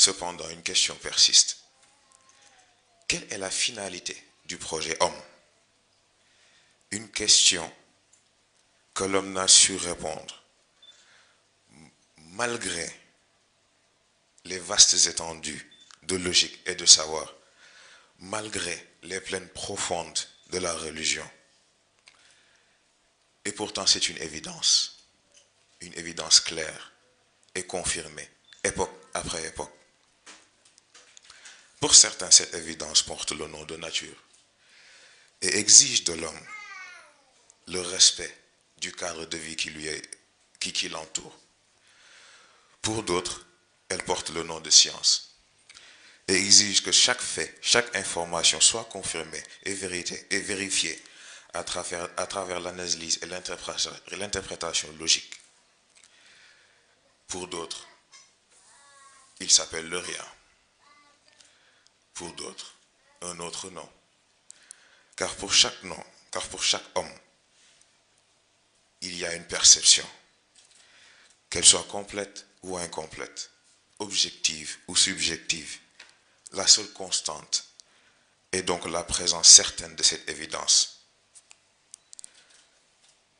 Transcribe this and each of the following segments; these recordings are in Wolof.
Cependant, une question persiste. Quelle est la finalité du projet Homme? Une question que l'homme n'a su répondre, malgré les vastes étendues de logique et de savoir, malgré les plaines profondes de la religion. Et pourtant, c'est une évidence claire et confirmée, époque après époque. Pour certains, cette évidence porte le nom de nature et exige de l'homme le respect du cadre de vie qui l'entoure. Pour d'autres, elle porte le nom de science et exige que chaque fait, chaque information soit confirmée et vérifiée à travers l'analyse et l'interprétation logique. Pour d'autres, il s'appelle le rien. Pour d'autres, un autre nom. Car pour chaque homme, il y a une perception, qu'elle soit complète ou incomplète, objective ou subjective. La seule constante est donc la présence certaine de cette évidence.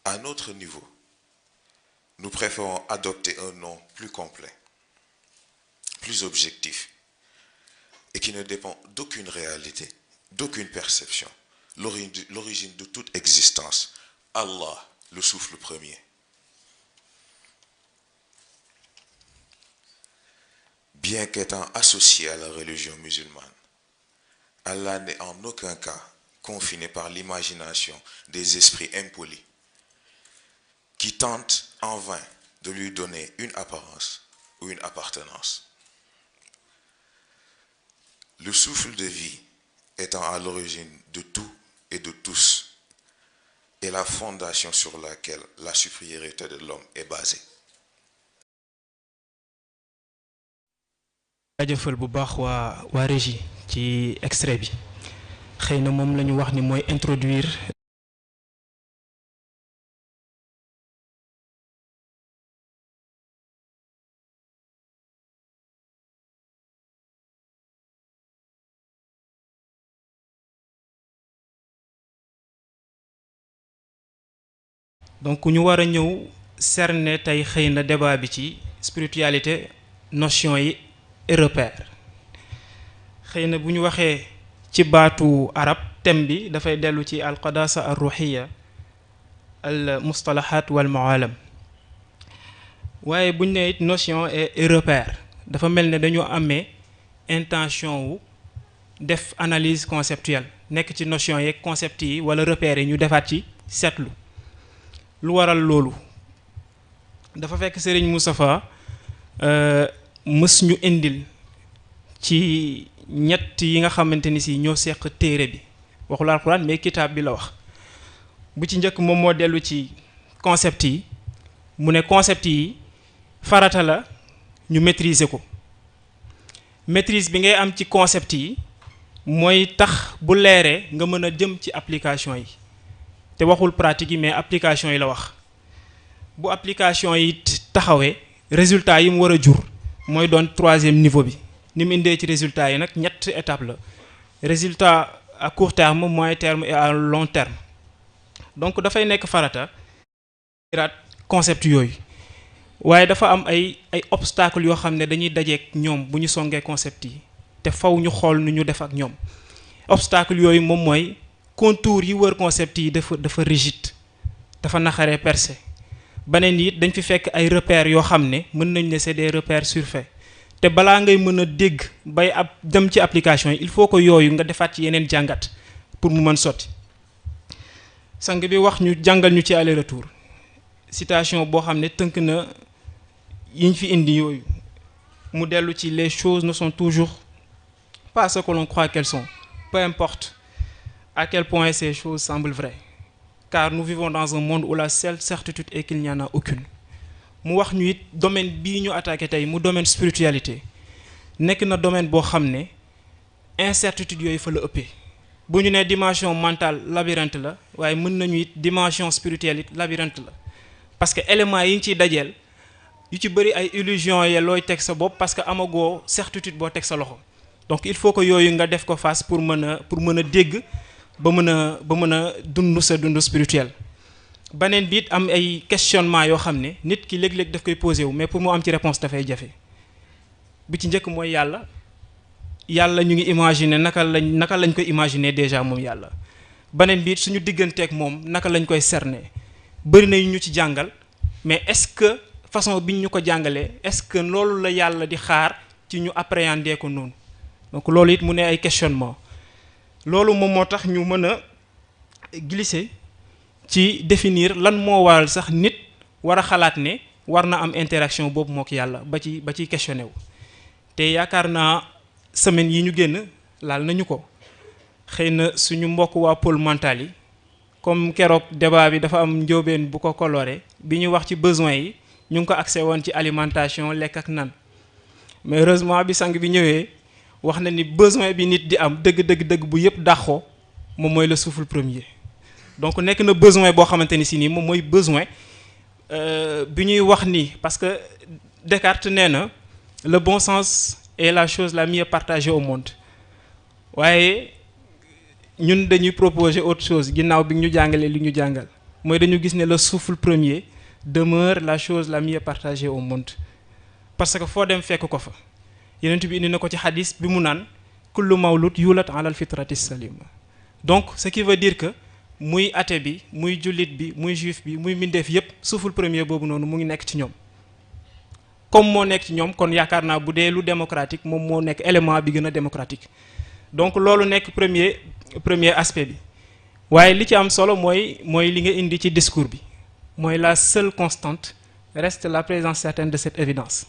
À notre niveau, nous préférons adopter un nom plus complet, plus objectif, et qui ne dépend d'aucune réalité, d'aucune perception, l'origine de toute existence, Allah, le souffle premier. Bien qu'étant associé à la religion musulmane, Allah n'est en aucun cas confiné par l'imagination des esprits impolis qui tentent en vain de lui donner une apparence ou une appartenance. Le souffle de vie étant à l'origine de tout et de tous, est la fondation sur laquelle la supériorité de l'homme est basée. jaajëfal bu baax waa régie ci extrait bi xëy na moom la ñu wax ni mooy introduire donc ñu war a ñëw cerner tey xëy na débat bi ci spiritualité notion yi et repère xëy na bu ñu waxee ci baatu arab thème bi dafay dellu ci al qadasa ar ruhiya al mustalahat wal mualam waaye bu ñu nee notion et repère dafa mel ne dañoo amee intention wu def analyse conceptuelle nekk ci notion yeeg concept yi wala repères yi ñu defaat ci seetlu lu waral loolu dafa fekk Serigne Moustapha mës ñu indil ci ñett yi nga xamante ni si ñoo seq téere bi waxul alxuraan mais kitaab bi la wax bu ci njëkk moom moo dellu ci concept yi mu ne concept yi farata la ñu maîtriser ko maîtrise bi ngay am ci concept yi mooy tax bu leeree nga mën a jëm ci application yi te waxul pratique yi mais application yi la wax bu application yi taxawee résultat yi mu war a jur mooy doon troisième niveau bi ni mu indee ci résultat yi nag ñett étape la résultat à court terme moyen terme et à long terme donc dafay nekk farata iraat concept yooyu waaye dafa am ay obstacles yoo xam ne dañuy dajeek ñoom bu ñu songee concept yi te faw ñu xool nu ñu def ak ñoom obstacle yooyu moom mooy contour yi wër concept yi dafa rigide dafa naxaree percé beneen it dañ fi fekk ay repères yoo xam ne mën nañ ne c'est des repères surfaits te balaa ngay mën a dégg bay ab dem ci application yi il faut que yooyu nga defaat ci yeneen jàngat pour mu mën sotti sang bi wax ñu jàngal ñu ci aller retour citation boo xam ne tënk na yiñ fi indi yooyu mu dellu ci les choses ne sont toujours pas ce que l'on croit qu'elles sont peu importe à quel point ces choses semblent vraies car nous vivons dans un monde où la seule certitude est qu'il n'y en a aucune mu wax ñu it domaine bii ñu attaqué tey mu domaine spiritualité nekk na domaine boo xam ne incertitude yooyu fa la ëppee bu ñu nee dimension mentale labyrinthe la waaye mën nañu it dimension spirituelle it labyrinthe la parce que éléments yi ñu ciy dajeel yu ci bëri ay illusion ye looy teg sa bopp parce que amagoo certitude boo teg sa loxo. Donc il faut que yooyu nga def ko face pour mën a dégg ba mën a dund sa dund spirituel. Beneen bi it am ay questionnement yoo xam ne nit ki léeg-léeg daf koy posé wu mais pour mu am ci réponse dafay jafe. bi ci njëkk mooy yàlla ñu ngi imaginer naka lañ koy imaginer déjà moom yàlla. Beneen bi it suñu digganteeg moom naka lañ koy cerner bëri na ñu ci jàngal mais est-ce que façon biñ ñu ko jàngalee est-ce que loolu la yàlla di xaar ci ñu appréhender ko noonu. Donc loolu it mu ne ay questionnement loolu moom moo tax ñu mën a glisser ci définir lan moo waral sax nit war a xalaat ne war na am interaction boobu mook yàlla ba ci questionné wu. te yaakaar naa semaine yi ñu génn laal nañu ko xëy na suñu mbokk waa pôle mental yi comme keroog débat bi dafa am njóobeen bu ko coloré bi ñu wax ci besoin yi ñu ngi ko accès woon ci alimentation lekk ak nan mais heureusement bi sang bi ñëwee wax na ni besoin bi nit di am dëgg bu yëpp dàqoo moom mooy le souffle premier. Donc nekk na besoin boo xamante ni si nii moom mooy besoin bi ñuy wax ni parce que Descartes nee na le bon sens est la chose la mieux partagée au monde waaye ñun dañuy proposer autre chose ginnaaw bi ñu jàngalee li ñu jàngal mooy dañu gis ne le souffle premier demeure la chose la mieux partagée au monde parce que foo dem fekk ko fa. Yonent bi indi na ko ci xadis bi mu naan kullu mawlud yulat ala al fitrati salima. Donc ce qui veut dire que muy athée bi muy jullit bi muy juif bi muy mbindeef yépp souffle premier boobu noonu mu ngi nekk ci ñoom comme moo nekk ci ñoom kon yaakaar naa bu dee lu démocratique moom moo nekk élément bi gën a démocratique. Donc loolu nekk premier aspect bi waaye li ci am solo mooy li nga indi ci discours bi mooy la seule constante reste la présence certaine de cette évidence.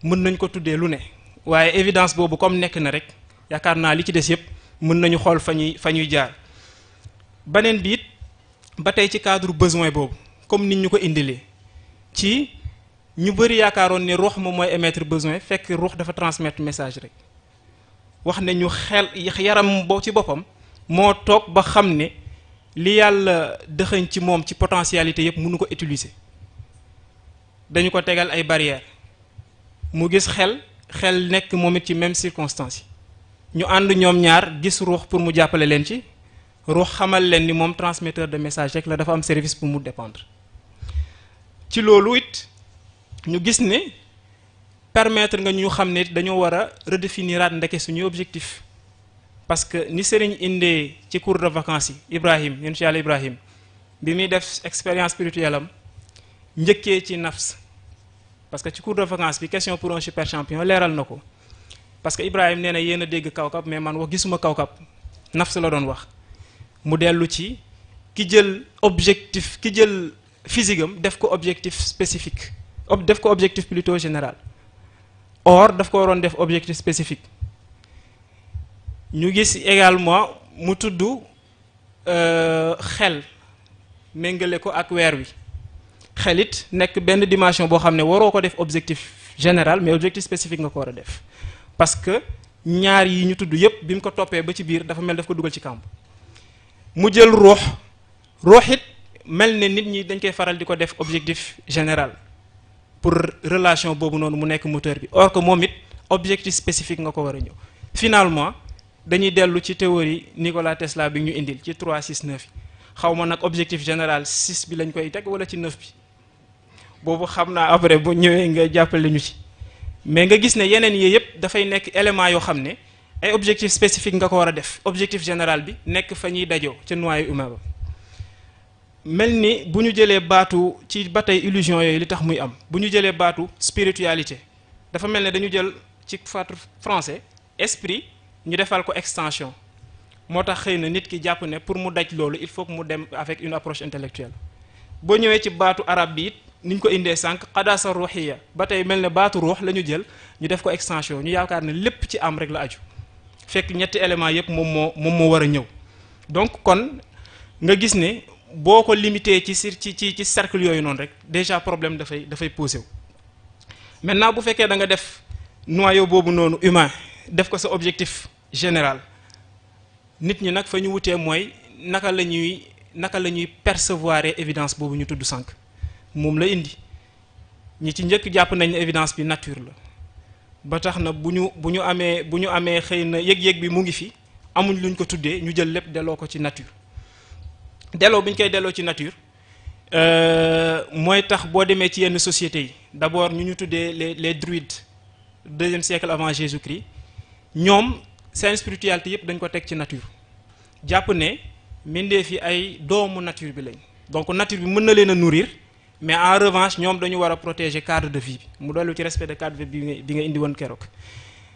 Mën nañ ko tuddee lu ne waaye évidence boobu comme nekk na rek yaakaar naa li ci des yëpp mën nañu xool fa ñuy jaar. Beneen bi it ba tey ci cadre besoin boobu comme nit ñu ko indilee ci ñu bëri yaakaaroon ne ruux moom mooy émettre besoin fekk ruux dafa transmettre message rek wax ne ñu xel yaram boo ci boppam moo toog ba xam ne li yàlla dëxëñ ci moom ci potentialité yëpp mënu ko utiliser dañu ko tegal ay barrières. Mu gis xel nekk moom it ci même circonstance yi ñu ànd ñoom ñaar gis ruux pour mu jàppale leen ci ruux xamal leen ni moom transmetteur de message rek la dafa am service pour mu dépendre ci loolu it ñu gis ne permettre nga ñu xam ne dañoo war a redéfiniraat ndeke suñuy objectif parce que ni sëriñ indee ci cours de vacances yi Ibrahim yonent Yàlla Ibrahim bi muy def expérience spirituelle am njëkkee ci nafs parce que ci cours de vacances bi question pour un super champion leeral na ko parce que Ibrahim nee na yéen a dégg kawkab mais man wax gisuma kawkab nafs la doon wax mu dellu ci ki jël physique am def ko objectif spécifique def ko objectif plutôt général or daf ko waroon def objectif spécifique ñu gis également mu tudd xel méngale ko ak weer wi xelit nekk benn dimension boo xam ne waroo ko def objectif général mais objectif spécifique nga ko war a def parce que ñaar yi ñu tudd yépp bi mu ko toppee ba ci biir dafa mel daf ko dugal ci kàmb mu jël ruux it mel ne nit ñi dañ koy faral di ko def objectif général pour relation boobu noonu mu nekk moteur bi or que moom it objectif spécifique nga ko war a ñëw finalement dañuy dellu ci théorie Nikola Tesla bi ñu indil ci 3 6 9 xaw ma nag objectif général 6 bi lañ koy teg wala ci 9 bi boobu xam naa après bu ñëwee nga jàppale ñu ci mais nga gis ne yeneen yi yëpp dafay nekk élément yoo xam ne ay objectif spécifique nga ko war a def objectif général bi nekk fa ñuy dajoo ca noyau humain ba mel ni bu ñu jëlee baatu ci ba tey illusion yooyu li tax muy am bu ñu jëlee baatu spiritualité dafa mel ne dañu jël ci faatu français esprit ñu defal ko extension moo tax xëy na nit ki jàpp ne pour mu daj loolu il faut que mu dem avec une approche intellectuelle boo ñëwee ci baatu arab bi it ni ñu ko indee sànq qadasa ruhiya ba tey mel ne baatu ruux la ñu jël ñu def ko extension ñu yaakaar ne lépp ci am rek la aju fekk ñetti éléments yépp moom moo war a ñëw donc kon nga gis ne boo ko limité ci cercle yooyu noonu rek déjà problème dafay posé wu maintenant bu fekkee da nga def noyau boobu noonu humain def ko sa objectif général nit ñi nag fa ñu wutee mooy naka la ñuy percevoir évidence boobu ñu tudd sànq moom la indi ñi ci njëkk jàpp nañ évidence bi nature la ba tax na bu ñu amee xëy na yëg-yëg bi mu ngi fi amuñ luñ ko tuddee ñu jël lépp delloo ko ci nature delloo bi ñu koy delloo ci nature mooy tax boo demee ci yenn sociétés yi d'abord ñu tuddee les druides 2e siècle avant Jésus-Christ ñoom seen spiritualité yëpp dañ ko teg ci nature jàpp ne mbindeef yi ay doomu nature bi lañ donc nature bi mën na leen a nourrir mais en revanche ñoom dañu war a protéger cadre de vie bi mu dollu ci respect de cadre de vie bi nga indi woon keroog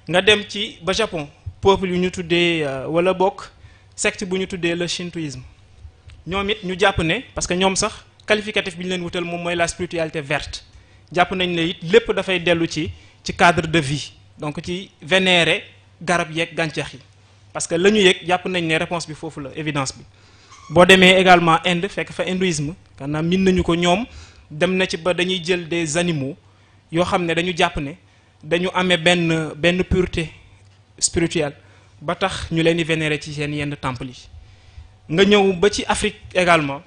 nga dem ci ba Japon peuple yu ñu tuddee wala bokk secte bu ñu tuddee le shintoïsme ñoom it ñu jàpp ne parce que ñoom sax qualificatif bi ñu leen wutal moom mooy la spiritualité verte jàpp nañ ne it lépp dafay dellu ci cadre de vie donc ci vénérer garab yeeg gàncax yi parce que la ñu yëg jàpp nañ ne réponse bi foofu la évidence bi boo demee également Inde fekk fa hindouisme maanaam min nañu ko ñoom dem na ci ba dañuy jël des animaux yoo xam ne dañu jàpp ne dañu amee benn pureté spirituelle ba tax ñu leen di vénérer ci seen yenn temple yi nga ñëw ba ci Afrique également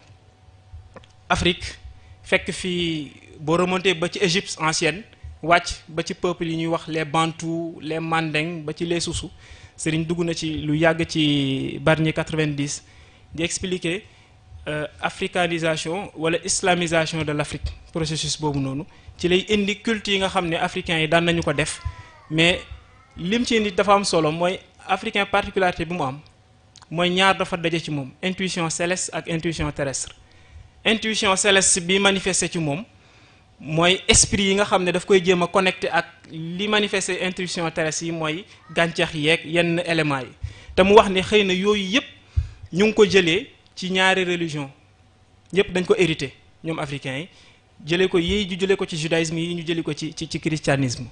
Afrique fekk fii boo remonté ba ci Égypte ancienne wàcc ba ci peuple yi ñuy wax les Bantous les Mandeng ba ci les Soussous Serigne dugg na ci lu yàgg ci Bargny 90 di expliquer africanisation wala islamisation de l'Afrique processus boobu noonu ci lay indi culte yi nga xam ne africains yi daan nañu ko def mais lim ci indi dafa am solo mooy africain particularité bi mu am mooy ñaar dafa daje ci moom intuition céleste ak intuition terrestre intuition céleste bi manifesté ci moom mooy esprit yi nga xam ne daf koy jéem a connecté ak li manifesté intuition terrestre yi mooy gàncax yeeg yenn éléments yi te mu wax ne xëy na yooyu yëpp ñu ngi ko jëlee ci ñaari religion yëpp dañ ko hérité ñoom africains yi jëlee ko yi ñu jëlee ko ci judaïsme yi ñu jëlee ko ci christianisme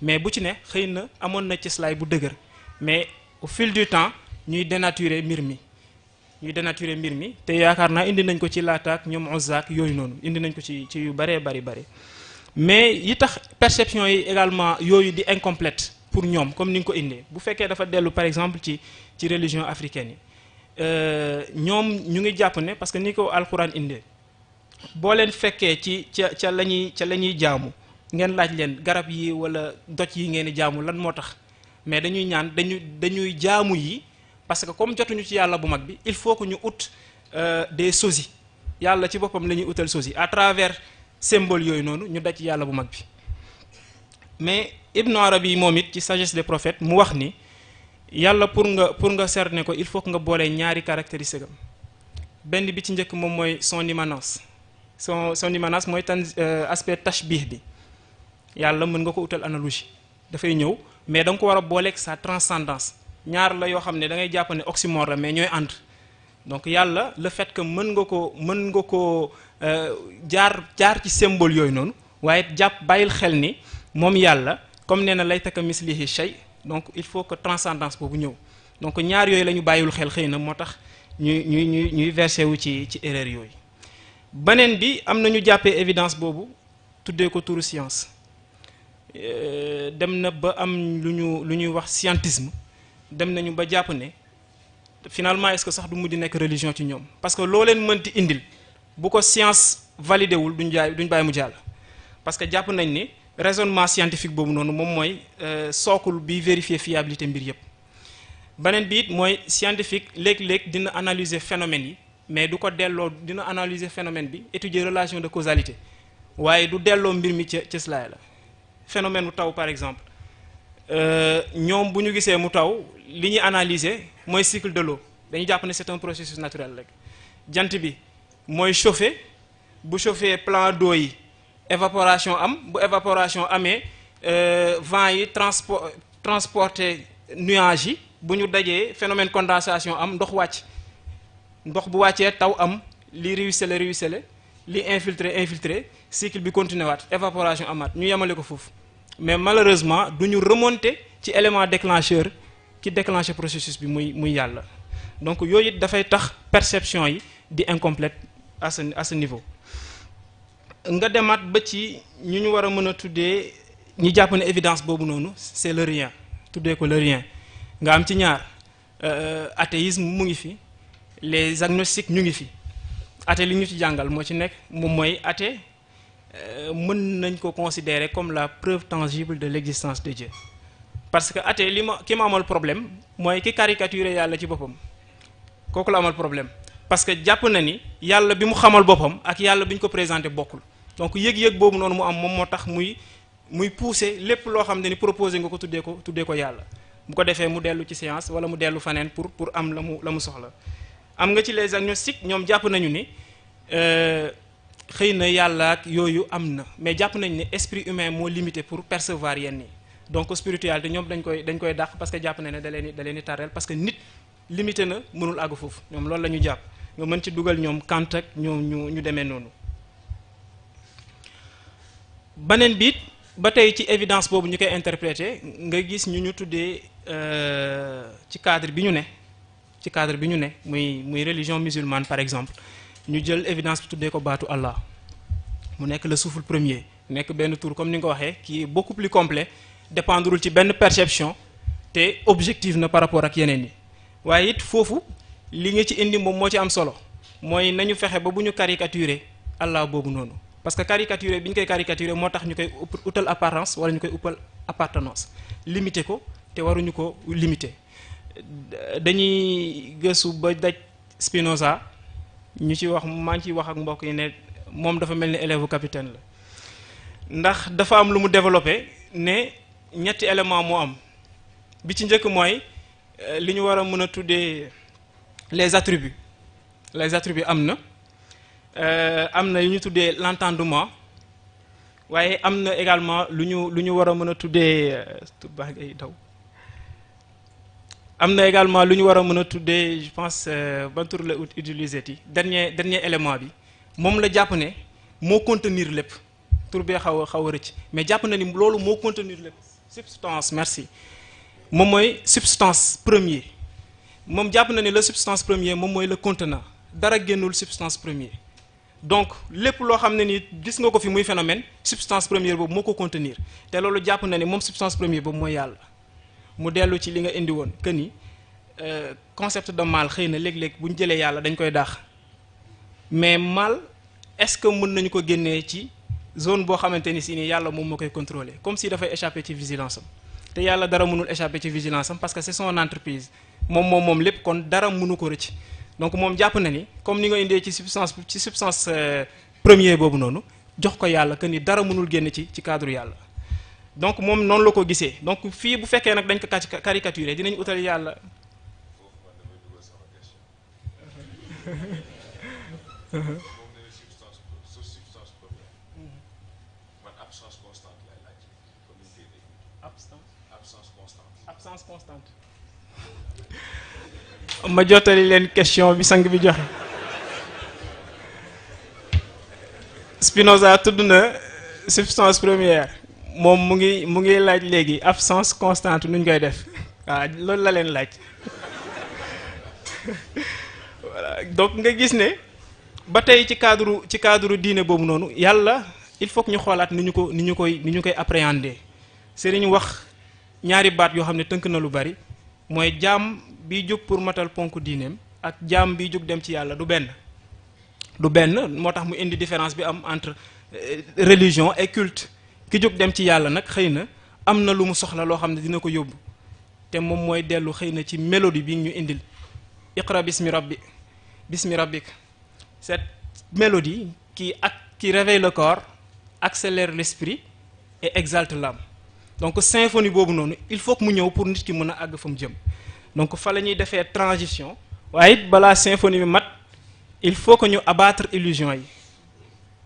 mais bu ci ne xëy na amoon na cëslaay bu dëgër mais au fil du temps ñuy dénaturer mbir mi te yaakaar naa indi nañ ko ci laataak ñoom Uzzaak yooyu noonu indi nañ ko ci yu bëree bari mais yi tax perception yi également yooyu di incomplète pour ñoom comme ni nga ko indee bu fekkee dafa dellu par exemple ci religion africaine yi ñoom ñu ngi jàpp ne parce que ni ko alxuraan indee boo leen fekkee ci ca la ñuy jaamu ngeen laaj leen garab yi wala doj yi ngeen di jaamu lan moo tax mais dañuy ñaan dañuy jaamu yi parce que comme jotuñu ci yàlla bu mag bi il faut que ñu ut des sosis yàlla ci boppam la ñuy utal sosis à travers symbole yooyu noonu ñu daj ci yàlla bu mag bi mais Ibn Arabi moom it ci sagesse des prophètes mu wax ni yàlla pour nga cerner ko il faut que nga boole ñaari caractéristiques am benn bi ci njëkk moom mooy son immanence son immanence mooy aspect tashbih bi yàlla mën nga ko utal analogie dafay ñëw mais da nga ko war a booleeg sa transcendance ñaar la yoo xam ne da ngay jàpp ne oxymore la mais ñooy ànd donc yàlla le fait que mën nga ko jaar ci symbole yooyu noonu waaye bàyyil xel ni moom yàlla comme nee na laysa kamislihi shay donc il faut que transcendance boobu ñëw donc ñaar yooyu la ñu bàyyiwul xel xëy na moo tax ñuy versé wu ci erreur yooyu. beneen bi am na ñu jàppee évidence boobu tuddee ko turu science dem na ba am lu ñuy wax scientisme dem nañu ba jàpp ne finalement est-ce que sax du mujj nekk religion ci ñoom parce que loo leen mënti indil bu ko science validé wul duñ bàyyi mu jàll parce que jàpp nañ ni raisonnement scientifique boobu noonu moom mooy sookul bi vérifier fiabilité mbir yépp beneen bi it mooy scientifique léeg-léeg dina analyser phénomènes yi mais du ko delloo dina analyser phénomène bi étudier relation de causalité waaye du delloo mbir mi ca cëslaay la phénomène bu taw par exemple ñoom bu ñu gisee mu taw li ñuy analyser mooy cycle de l'eau dañuy jàpp ne c'est un processus naturel rek jant bi mooy chauffer bu chauffer plan d'eau yi évaporation am bu évaporation amee vent yi transporter nuages yi bu ñu dajee phénomène condensation am ndox wàcc ndox bu wàccee taw am li ruisseler li infiltrer cycle bi continuer waat évaporation amaat ñu yemale ko foofu mais malheureusement du ñu remonter ci élément déclencheur ki déclencher processus bi muy yàlla donc yooyu it dafay tax perception yi di incomplète à ce niveau nga demaat ba ci ñu war a mën a tuddee ñi jàpp ne évidence boobu noonu c'est le rien tuddee ko le rien nga am ci ñaar athéisme mu ngi fi les agnostiques ñu ngi fi athée li ñu ci jàngal moo ci nekk moom mooy athée mën nañ ko considérer comme la preuve tangible de l'existence de Dieu. Parce que athée ki ma amal problème mooy ki caricaturé yàlla ci boppam kooku la amal problème parce que jàpp na ni yàlla bi mu xamal boppam ak yàlla bi ñu ko présenté bokkul. Donc yëg-yëg boobu noonu mu am moom moo tax muy pousser lépp loo xam ne ni proposé nga ko tuddee ko yàlla bu ko defee mu dellu ci science wala mu dellu faneen pour am la mu soxla. Am nga ci les agnostiques ñoom jàpp nañu ni xëy na yàlla ak yooyu am na mais jàpp nañu ne esprit humain moo limité pour percevoir yenn yi. Donc spiritualité ñoom dañ koy dàq parce que jàpp na ne da leen di tarreel parce que nit limité na mënul àgg foofu ñoom loolu la ñu jàpp nga mën ci dugal ñoom Kant ak ñoom ñu demee noonu. Beneen biit ba tey ci évidence boobu ñu koy interpréter nga gis ñu tuddee ci cadre bi ñu ne muy religion musulmane par exemple ñu jël évidence bi tuddee ko baatu Allah mu nekk le souffle premier nekk benn tour comme ni nga ko waxee qui est beaucoup plus complet dépendrul ci benn perception te objectif na par rapport ak yeneen yi waaye it foofu li nga ci indi moom moo ci am solo mooy nañu fexe ba bu ñu caricaturer Allah boobu noonu parce que caricaturer bi ñu koy caricaturer moo tax ñu koy utal apparence wala ñu koy uppal appartenance limiter ko te waruñu ko limiter. Dañuy gëstu ba daj Spinoza ñu ci wax maa ngi ciy wax ak mbokk yi ne moom dafa mel ni élève capitaine la ndax dafa am lu mu développé ne ñetti élément moo am bi ci njëkk mooy li ñu war a mën a tuddee les attributs am na li ñu tuddee l'entendement waaye am na également lu ñu war a mën a tuddee baax ngay daw am na également lu ñu war a mën a tuddee je pense ban tur la utiliser ti dernier élément bi moom la jàpp ne moo contenir lépp tur bee xaw a rëcc mais jàpp na ni loolu moo contenir lépp substance merci moom mooy substance premier moom jàpp na ni la substance premier moom mooy le contenant dara génnul substance premier donc lépp loo xam ne ni gis nga ko fi muy phénomène substance première boobu moo ko contenir te loolu jàpp na ni moom substance première boobu mooy yàlla mu dellu ci li nga indi woon que ni concept de mal xëy na léeg-léeg bu ñu jëlee yàlla dañ koy daax mais mal est-ce que mën nañu ko génnee ci zone boo xamante ni si ni yàlla moom moo koy contrôler comme si dafay échapper ci vigilance am te yàlla dara mënul échapper ci vigilance am parce que c'est son entreprise moom lépp kon dara mënu ko rëcc donc moom jàpp na ni comme ni nga indee ci substance premier boobu noonu jox ko yàlla que ni dara mënul génn ci cadre yàlla donc moom noonu la ko gisee donc fii bu fekkee nag dañ ko caricaturer dinañ utal yàlla absence constante ma jottali leen question bi sang bi joxe Spinoza tudd na substance première moom mu ngi laaj léegi absence constante nuñ koy def waaw loolu la leen laaj voilà donc nga gis ne ba tey ci cadre diine boobu noonu yàlla il faut que ñu xoolaat ni ñu koy appréhender sëriñ wax ñaari baat yoo xam ne tënk na lu bari mooy jaam biy jóg pour matal ponk diineem ak jaam biy jóg dem ci yàlla du benn moo tax mu indi différence bi am entre religion et culte ki jóg dem ci yàlla nag xëy na am na lu mu soxla loo xam ne dina ko yóbbu te moom mooy dellu xëy na ci mélodie bi ñu indil iqra bismi rabbik cette mélodie qui réveille le corps accélère l'esprit et exalte l'âme donc symphonie boobu noonu il faut que mu ñëw pour nit ki mën a àgg fa mu jëm donc fa la ñuy defee transition waaye it balaa symphonie bi mat il faut que ñu abattre illusion yi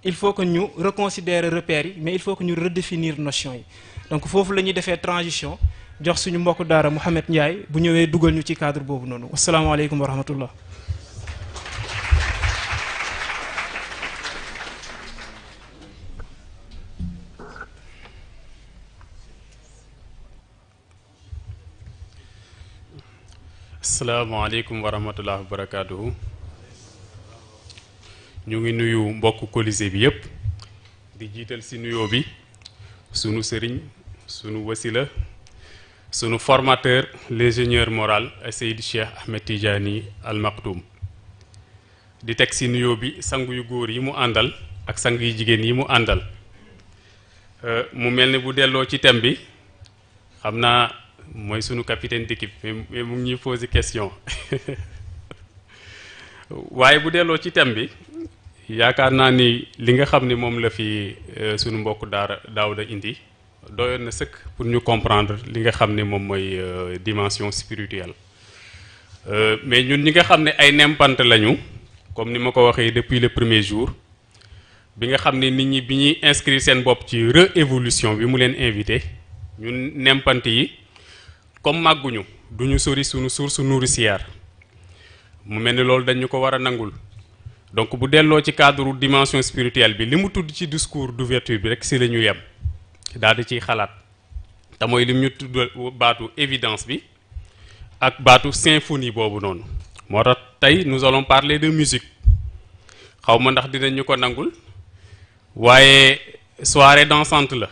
il faut que ñu reconsidérer repères yi mais il faut que ñu redéfinir notion yi donc foofu la ñuy defee transition jox suñu mbokk daara Mouhamed Ndiaye bu ñëwee dugal ñu ci cadre boobu noonu asalaamaaleykum wa rahmatullah. asalaamaaleykum wa rahmatullah wa barakaatuhu. ñu ngi nuyu mbokk Colisée bi yépp di jiital ci nuyoo bi sunu sëriñ sunu wasila sunu formateur l'ingénieur moral Seydi Cheikh Ahmed Tidiane Al Maktoum di teg ci nuyoo bi sang yu góor yi mu àndal ak sang yu jigéen yi mu àndal mu mel ni bu delloo ci thème bi xam naa mooy sunu capitaine d'équipe mais mu ngi ñuy poser question waaye bu delloo ci thème bi yaakaar naa ni li nga xam ni moom la fi sunu mbokk daara Daouda indi doyoon na sëkk pour ñu comprendre li nga xam ni moom mooy dimension spirituelle mais ñun ñi nga xam ne ay nempante lañu comme ni ma ko waxee depuis le premier jour bi nga xam ne nit ñi bi ñuy inscrire seen bopp ci réévolution bi mu leen invité ñun nempante yi comme màgguñu duñu sori sunu source nourricière mu mel ni loolu dañu ko war a nangul donc bu delloo ci cadre dimension spirituelle bi li mu tudd ci discours d'ouverture bi rek si la ñu yem daal di ciy xalaat te mooy lim ñu tudd baatu évidence bi ak baatu symphonie boobu noonu moo tax tey nous allons parler de musique xaw ma ndax dinañ ñu ko nangul waaye soirée dansante la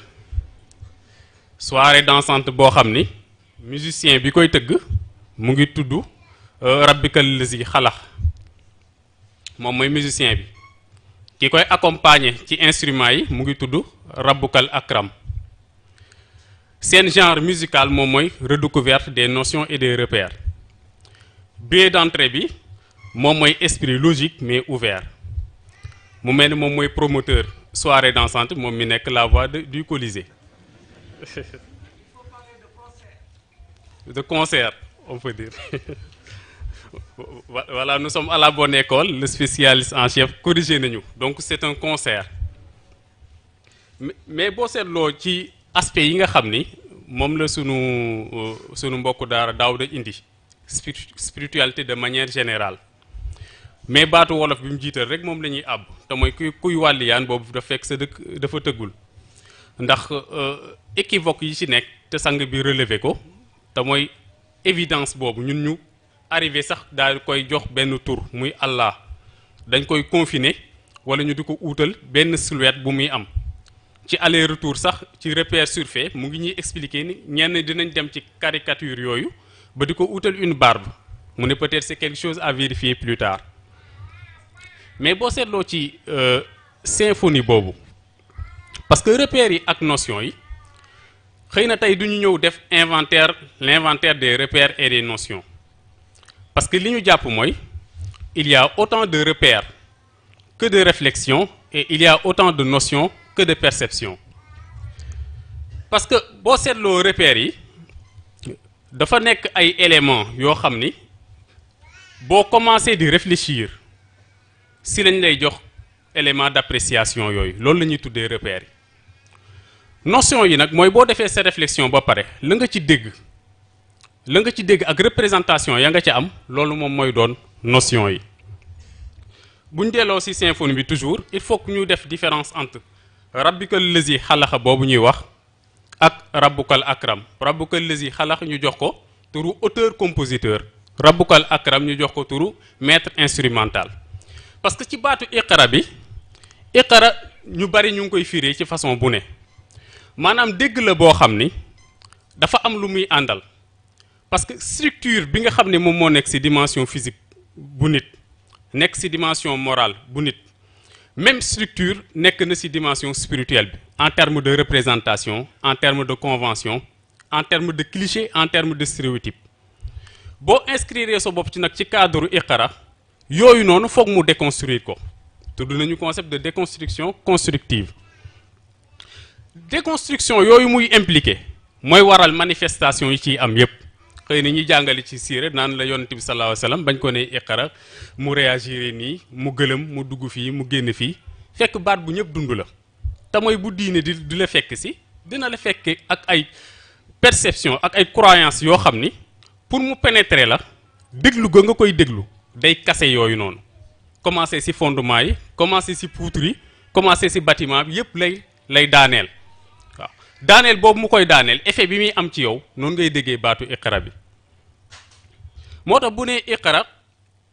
soirée dansante boo xam ni musicien bi koy tëgg mu ngi tudd rabbikal lazi xalax moom mooy musicien bi ki koy accompagner ci instrument yi mu ngi tudd rabbukal akram seen genre musical moom mooy redécouverte des notions et des repères billet d'entrée bi moom mooy esprit logique mais ouvert mu mel ni moom mooy promoteur soirée dansante moom mi nekk la voix du Colisée de concert on peut dire voilà nous sommes à la bonne école le spécialiste en chef corrigé nañu donc c'est un concert mais boo seetloo ci aspect yi nga xam ni moom la sunu mbokku daara Daouda indi spiritualité de manière générale mais baatu wolof bi mu jiital rek moom la ñuy àbb te mooy kuy wàlliyaan boobu dafa fekk sa dëkk dafa tëggul ndax équivoque yi ci nekk te sang bi relever ko te mooy évidence boobu ñun ñu arrivé sax daal koy jox benn tur muy Allah dañ koy confiner wala ñu di ko uutal benn silhouette bu muy am ci aller retour sax ci repère surfait mu ngi ñuy expliquer ni ñenn dinañ dem ci caricature yooyu ba di ko uutal une barbe mu ne peut-être c'est quelque chose à vérifier plus tard mais boo seetloo ci symphonie boobu parce que repères yi ak notions yi xëy na tey du ñu ñëw def l'inventaire des repères et des notions parce que li ñu jàpp mooy il y a autant de repères que de réflexions et il y a autant de notions que de perceptions parce que boo seetloo repères yi dafa nekk ay éléments yoo xam ni boo commencé di réfléchir si lañ lay jox élément d'appréciation yooyu loolu la ñuy tuddee repères yi notion yi nag mooy boo defee sa réflexion ba pare la nga ci dégg ak représentation ya nga ca am loolu moom mooy doon notion yi buñ delloo ci symphonie bi toujours il faut que ñu def différence entre rabbikal lazi xalaxa boobu ñuy wax ak rabbukal akram rabbukal lazi xalax ñu jox ko turu auteur compositeur rabbukal akram ñu jox ko turu maître instrumental parce que ci baatu iqra bi iqra ñu bari ñu ngi koy firi ci façon bu ne maanaam dégg la boo xam ni dafa am lu muy àndal parce que structure bi nga xam ne moom moo nekk ci dimension physique bu nit nekk ci dimension morale bu nit même structure nekk na ci dimension spirituelle bi en termes de représentation en termes de convention en termes de cliché en termes de stéréotype boo inscrire sa bopp ci nag ci cadre iqra yooyu noonu foog mu déconstruire ko tudd nañu concept de déconstruction constructive déconstruction yooyu muy impliqué mooy waral manifestation yi ciy am yépp xëy na ñuy jàngale ci siire naan la yonent bi sallallahu alayhi wasallam bañ ko ne iqra mu réagir nii mu gëlëm mu dugg fii mu génn fii fekk baat bu ñëpp dund la te mooy bu diine di la fekk si dina la fekk ak ay perception ak ay croyances yoo xam ni pour mu pénétrer la déglu ga nga koy déglu day kase yooyu noonu commencer ci fondement yi commencer ci poutre yi commencer ci bâtiment bi yépp lay daaneel waaw daaneel boobu mu koy daaneel effet bi muy am ci yow noonu ngay déggee baatu iqra bi moo tax bu nee iqra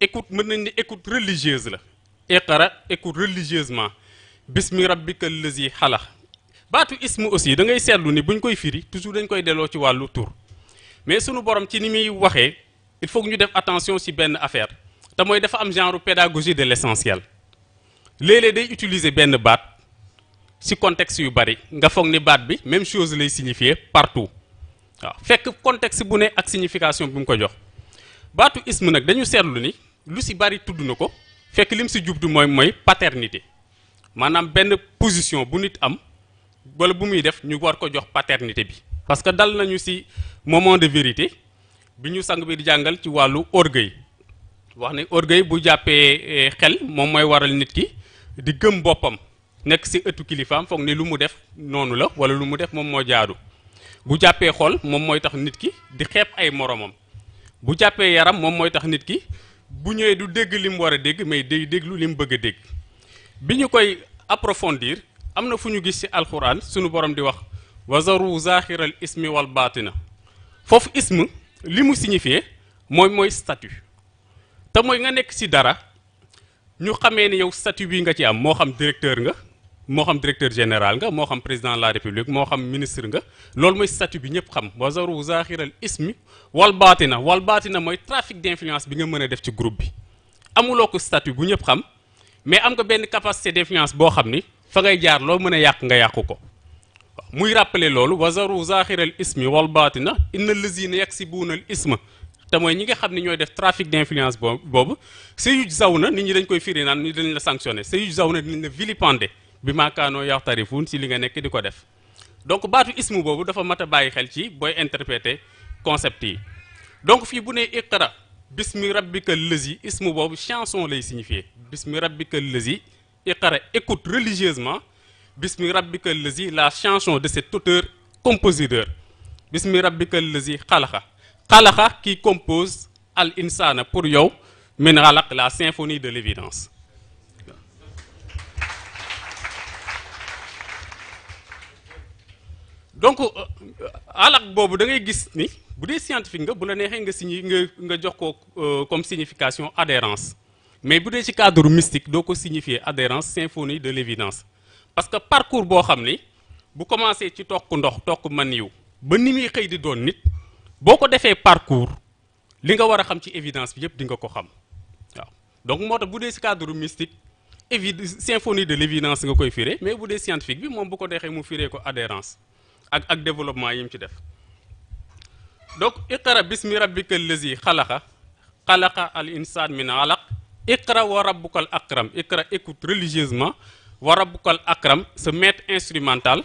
écoute mën nañ ni écoute religieuse la iqra écoute religieusement bismi rabbikal lazi xalax baatu ismu aussi da ngay seetlu ni buñ koy firi toujours dañ koy delloo ci wàllu tur mais sunu borom ci ni muy waxee il faut que ñu def attention ci benn affaire te mooy dafa am genre pédagogie de l'essentiel léeg-léeg day utiliser benn baat ci contexte yu bari nga foog ni baat bi même chose lay signifier partout waaw fekk contexte bu ne ak signification bi mu ko jox baatu ism nag dañu seetlu ni lu ci bari tudd na ko fekk lim ci jubdu mooy paternité maanaam benn position bu nit am wala bu muy def ñu war ko jox paternité bi parce que dal nañu ci moment de vérité bi ñu sang bi di jàngal ci wàllu orgueil wax ne orgueil bu jàppee xel moom mooy waral nit ki di gëm boppam nekk ci ëttu kilifaam foog ne lu mu def noonu la wala lu mu def moom moo jaadu bu jàppee xol moom mooy tax nit ki di xeeb ay moromam bu jàppee yaram moom mooy tax nit ki bu ñëwee du dégg li mu war a dégg mais day déglu li mu bëgg a dégg bi ñu koy approfondir am na fu ñu gis ci alxuraan sunu borom di wax wazaru zahiral ismi wal baatina foofu ism li mu signifié mooy statut te mooy nga nekk ci dara ñu xamee ne yow statut bi nga ci am moo xam directeur nga moo xam directeur général nga moo xam président de la république moo xam ministre nga loolu mooy statut bi ñëpp xam wazaru zahiral ismi wal baatina mooy trafic d'influence bi nga mën a def ci groupe bi amuloo ko statut bu ñëpp xam mais am nga benn capacité d'influence boo xam ni fa ngay jaar loo mën a yàq nga yàqu ko muy rappeler loolu wazaru zahiral ismi wal baatina inna lazina yaksibuuna al isma te mooy ñi nga xam ne ñooy def trafic d'influence boobu sa yuj zaw na nit ñi dañ koy firi naan ni dañ la sanctionné sa yuj zaw na dinañ la vilipender bi maakaanoo yaxtarifuun ci li nga nekk di ko def donc baatu ismu boobu dafa mat a bàyyi xel ci booy interpréter concept yi donc fii bu ne iqra bismi rabbika lazi ismu boobu chanson lay signifier bismi rabbika lazi iqra écoute religieusement bismi rabbika lazi la chanson de cet auteur compositeur bismi rabbika lazi xalaqa qui compose al insana pour yow min alaq la symphonie de l'évidence donc alaq boobu da ngay gis ni bu dee scientifique nga bu la neexee nga jox ko comme signification adhérence mais bu dee ci cadre mystique doo ko signifier adhérence symphonie de l'évidence parce que parcours boo xam ni bu commencé ci tokk ndox tokk man yiw ba ni muy xëy di doon nit boo ko defee parcours li nga war a xam ci évidence bi yëpp di nga ko xam waaw donc moo tax bu dee ci cadre mystique symphonie de l'évidence nga koy firé mais bu dee scientifique bi moom bu ko dexee mu firé ko adhérence ak développement yi mu ci def donc iqra bismi rabbika allazi xalaqa al insan min alaq iqra wa rabbukal akram iqra écoute religieusement wa rabbukal akram ce maître instrumental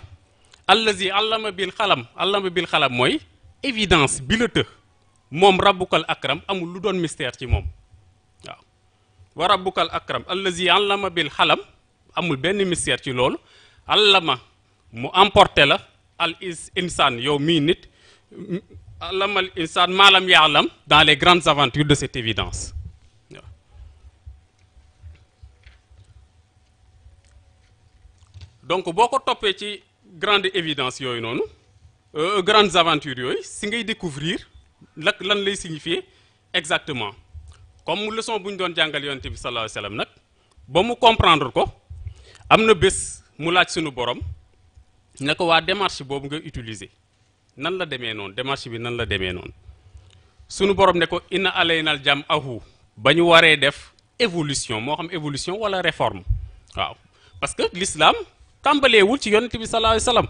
allazi allama bil xalam mooy évidence bi la të moom rabbukal akram amul lu doon mystère ci moom waaw wa rabbukal akram allazi allama bil xalam amul benn mystère ci loolu allama mu emporté la al insaan yow mii nit allama al insaan maalam yaalam dans les grandes aventures de cette évidence waaw donc boo ko toppee ci grande évidence yooyu noonu grandes aventures yooyu si ngay découvrir lan lay signifier exactement comme leçon bu ñu doon jàngal yonent bi sallallahu alayhi wasallam nag ba mu comprendre ko am na bés mu laaj sunu borom ne ko waa démarche boobu nga utiliser nan la demee noonu démarche bi nan la demee noonu sunu borom ne ko inna alaynal jam'ahu ba ñu waree def évolution moo xam évolution wala réforme waaw parce que l'islam tàmbaleewul ci yonent bi sallallahu alayhi wasallam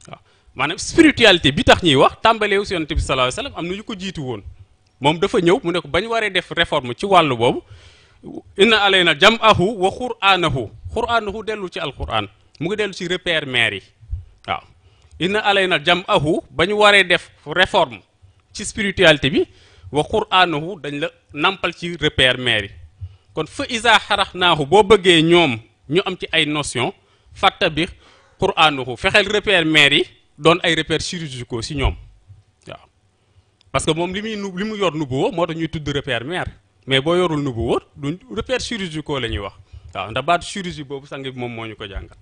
waaw maanaam spiritualité bi tax ñuy wax tàmbaleewul ci yonent bi sallallahu alayhi wasallam am na ñu ko jiitu woon moom dafa ñëw mu ne ko ba ñu waree def réforme ci wàllu boobu inna alaynal jam'ahu wa qur'anahu dellu ci alquran mu ngi dellu ci repère mère yi waaw inna alaynal jam'ahu ba ñu waree def réforme ci spiritualité bi wa qur'anahu dañ la nampal ci repère mère yi kon fa isa xaraxnaahu boo bëggee ñoom ñu am ci ay notion fatta bi qur'anahu fexeel repère mère yi doon ay repères chirurgicaux ci ñoom waaw parce que moom li mu yor nubuwa moo tax ñuy tudd repère mère mais boo yorul nubuwa du repères chirurgicaux la ñuy wax waaw ndax baatu chirurgie boobu sang bi moom moo ñu ko jàngal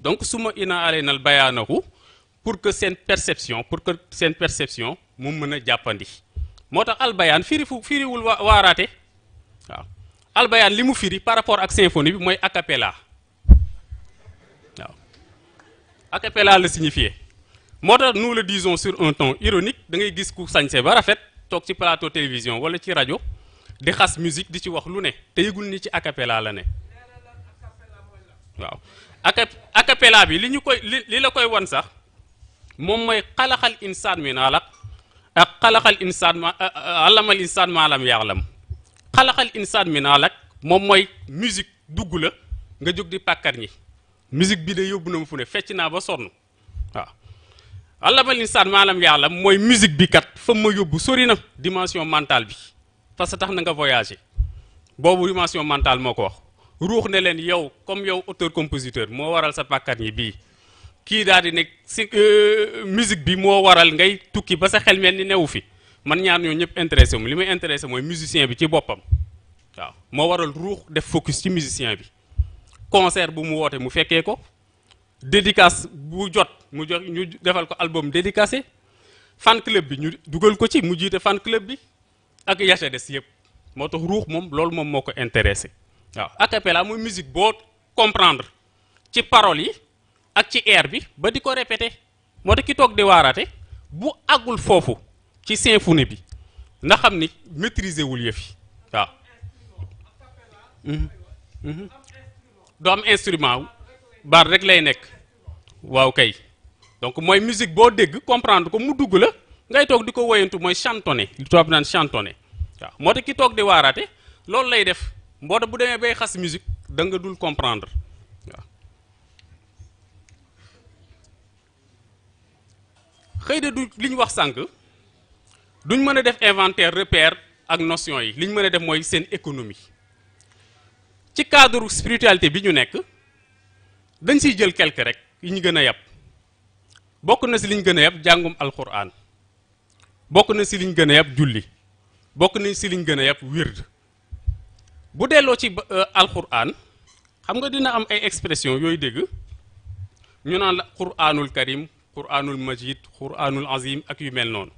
donc suma ina alaynal bayaanahu pour que seen perception mu mën a jàppandi moo tax albayaan firiwul waaraate waaw albayaan li mu firi par rapport ak symphonie bi mooy a cappella waaw a cappella la signifié moo tax nous le disons sur un ton ironique da ngay gis ku sañse ba rafet toog ci plateau télévision wala ci rajo di xas musique di ci wax lu ne te yëgul ni ci a cappella la ne waaw acapella bi li ñu koy li la koy won sax moom mooy xalaxal insaan min alaq ak xalaxal insaan ma allamal insaan ma lam ya'lam xalaxal insaan min alaq moom mooy musique dugg la nga jóg di pàkkar ñi musique bi de yóbbu na ma fu ne fecc naa ba sonn waaw allamal insaan ma lam ya'lam mooy musique bi kat fa ma yóbbu sori na dimension mentale bi parce que tax na nga voyager boobu dimension mentale moo ko wax ruux ne leen yow comme yow auteur compositeur moo waral sa pàkkar ñi bii kii daal di nekk si musique bi moo waral ngay tukki ba sa xel mel ni newu fi man ñaar ñoo ñëpp intéressé mu li may intéressé mooy musicien bi ci boppam waaw moo waral ruux def focus ci musicien bi concert bu mu woote mu fekkee ko dédicace bu jot mu jox ñu defal ko album dédicacé fan club bi ñu dugal ko ci mu jiite fan club bi ak yaca des yëpp moo tax ruux moom loolu moom moo ko intéressé waaw a cappella muy musique boo comprendre ci paroles yi ak ci air bi ba di ko répété moo tax ki toog di waaraate bu àggul foofu ci symphonie bi nga xam ni maîtriser wul yëf yi waaw doo am instrument baat rek lay nekk waaw kay donc mooy musique boo dégg comprendre ko mu dugg la ngay toog di ko woyantu mooy chantonné li tubaab naan chantonné waaw moo tax ki toog di waaraate loolu lay def mboo tax bu demee bay xas musique da nga dul comprendre waaw xëy na du li ñu wax sànq duñ mën a def inventaire repère ak notion yi li ñu mën a def mooy seen économie ci cadre spiritualité bi ñu nekk dañ siy jël quelque rek yi ñu gën a yàpp bokk na si li ñu gën a yàpp jàngum alquran bokk na si li ñu gën a yàpp julli bokk na si li ñu gën a yàpp wird bu delloo ci alquran xam nga dina am ay expression yooyu dégg ñu naan la quranul karim quranul majid quranul azim ak yu mel noonu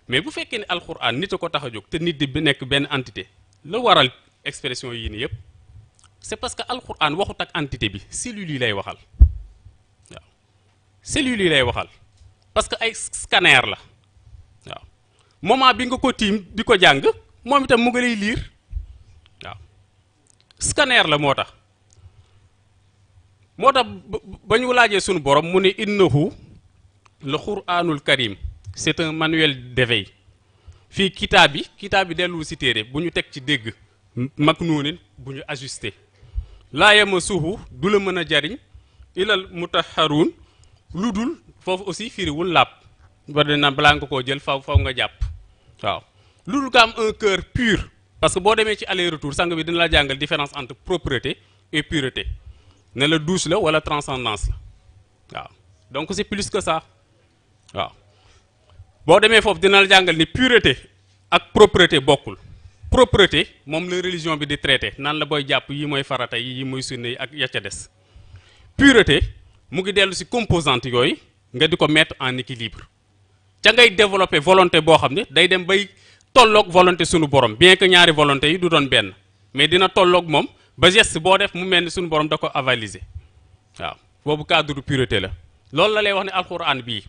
mais bu fekkee ne alquran nit a ko tax a jóg te nit di nekk benn entité la waral expression yii nii yëpp c'est parce que alquran waxut ak entité bi cellules yi lay waxal waaw cellules yi lay waxal parce que ay scanner la waaw moment bi nga ko tiim di ko jàng moom itam mu ngi lay liir waaw scanner la moo tax ba ñu laajee sunu borom mu ne innahu le quranul karim c'est un manuel d'éveil fii kitaab bi delluwul ci téere bu ñu teg ci dégg mag noonin bu ñu ajusté laa yamassuhu du la mën a jariñ ilal mutahharun lu dul foofu aussi firiwul làpp ba dina balaa nga koo jël faw nga jàpp waaw lu dul nga am un cœur pur parce que boo demee ci aller retour sang bi dina la jàngal différence entre propreté et pureté ne la douce la wala transcendance la waaw donc c'est plus que ça waaw boo demee foofu dina la jàngal ni pureté ak propreté bokkul propreté moom la religion bi di traité naan la booy jàpp yi mooy farata yi mooy sunna yi ak ya ca des pureté mu ngi dellu ci composante yooyu nga di ko mettre en équilibre ca ngay développer volonté boo xam ne day dem bay tolloog volonté sunu borom bien que ñaari volonté yi du doon benn mais dina tolloog moom ba geste boo def mu mel ni sunu borom da ko avaliser waaw boobu cadre pureté la loolu la lay wax ne alxuraan bii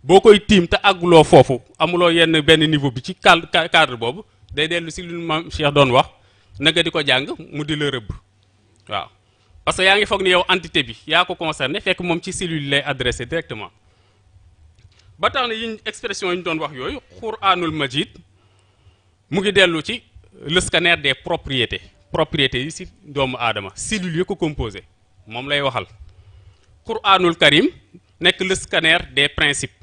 boo koy tiim te àgguloo foofu amuloo yenn benn niveau bi ci cadre boobu day dellu si lu maam Cheikh doon wax nanga di ko jàng mu di la rëbb waaw parce que yaa ngi foog ni yow entité bi yaa ko concerné fekk moom ci cellule lay adressé directement ba tax na yiñ expression yi ñu doon wax yooyu Qur'anul Majid mu ngi dellu ci le scanner des propriétés yi si doomu aadama cellules yi ko composé moom lay waxal Qur'anul Karim nekk le scanner des principes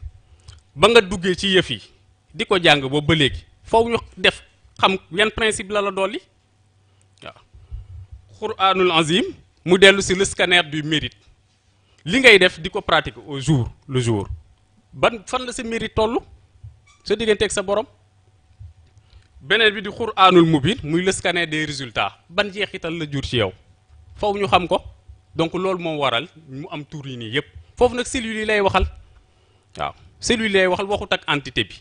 ba nga duggee ci yëf yi di ko jàng boobu ba léegi foofu ñu def xam yan principe la dolli waaw Qur'anul Azim mu dellu si le scanner du mérite li ngay def di ko pratiquer au jour le jour ban fan la sa mérite toll sa digganteeg sa borom beneen bi di Qur'anul Mubin muy le scanner des résultats ban jeexital la jur ci yow foofu ñu xam ko donc loolu moom waral mu am tur yi nii yépp foofu nag cellules yi lay waxal waaw cellules yi lay waxal waxut ak entité bi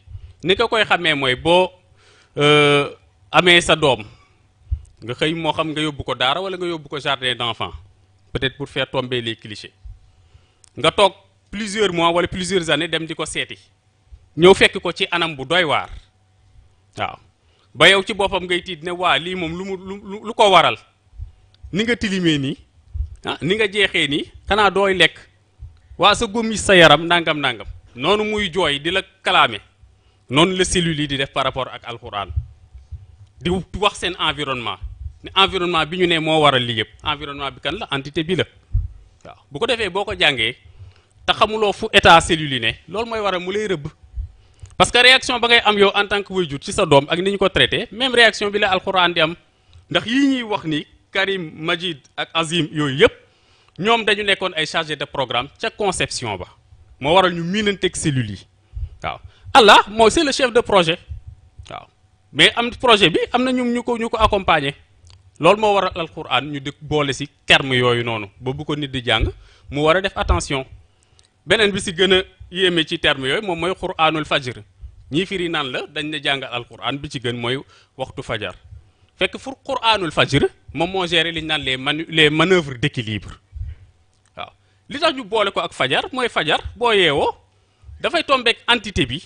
ni ko koy xamee mooy boo amee sa doom nga xëy moo xam nga yóbbu ko daara wala nga yóbbu ko jardin d'enfants peut-être pour faire tomber les clichés nga toog plusieurs mois wala plusieurs années dem di ko seeti ñëw fekk ko ci anam bu doy waar waaw ba yow ci boppam ngay tiit ne waa lii moom lu ko waral ni nga tilimee nii ah ni nga jeexee nii xanaa dooy lekk waa sa góom yi sa yaram nangam nangam noonu muy jooy di la kalaame noonu la cellules yi di def par rapport ak alxuraan di wax seen environnement ne environnement bi ñu ne moo waral lii yëpp environnement bi kan la entité bi la waaw bu ko defee boo ko jàngee te xamuloo fu état cellule yi ne loolu mooy waral mu lay rëbb parce que réaction ba ngay am yow en tant que waajur ci sa doom ak ni ñu ko traité même réaction bi la alxuraan di am ndax yii ñuy wax ni Karim Majid ak Azim yooyu yëpp ñoom dañu nekkoon ay chargé de programme ca conception ba moo waral ñu miinanteeg cellules yi waaw Allah mooy c'est le chef de projet waaw mais am projet bi am na ñu ko accompagner loolu moo waral alxuraan ñu di boole si terme yooyu noonu ba bu ko nit di jàng mu war a def attention beneen bi si gën a yéeme ci terme yooyu moom mooy quraanul fajr ñii firi naan la dañ ne jàngal alxuraan bi ci gën mooy waxtu fajar fekk fu quraanul fajr moom moo géré li ñu naan les manœuvres d'équilibre waaw li tax ñu boole ko ak fajar mooy fajar boo yeewoo dafay tombeek entité bi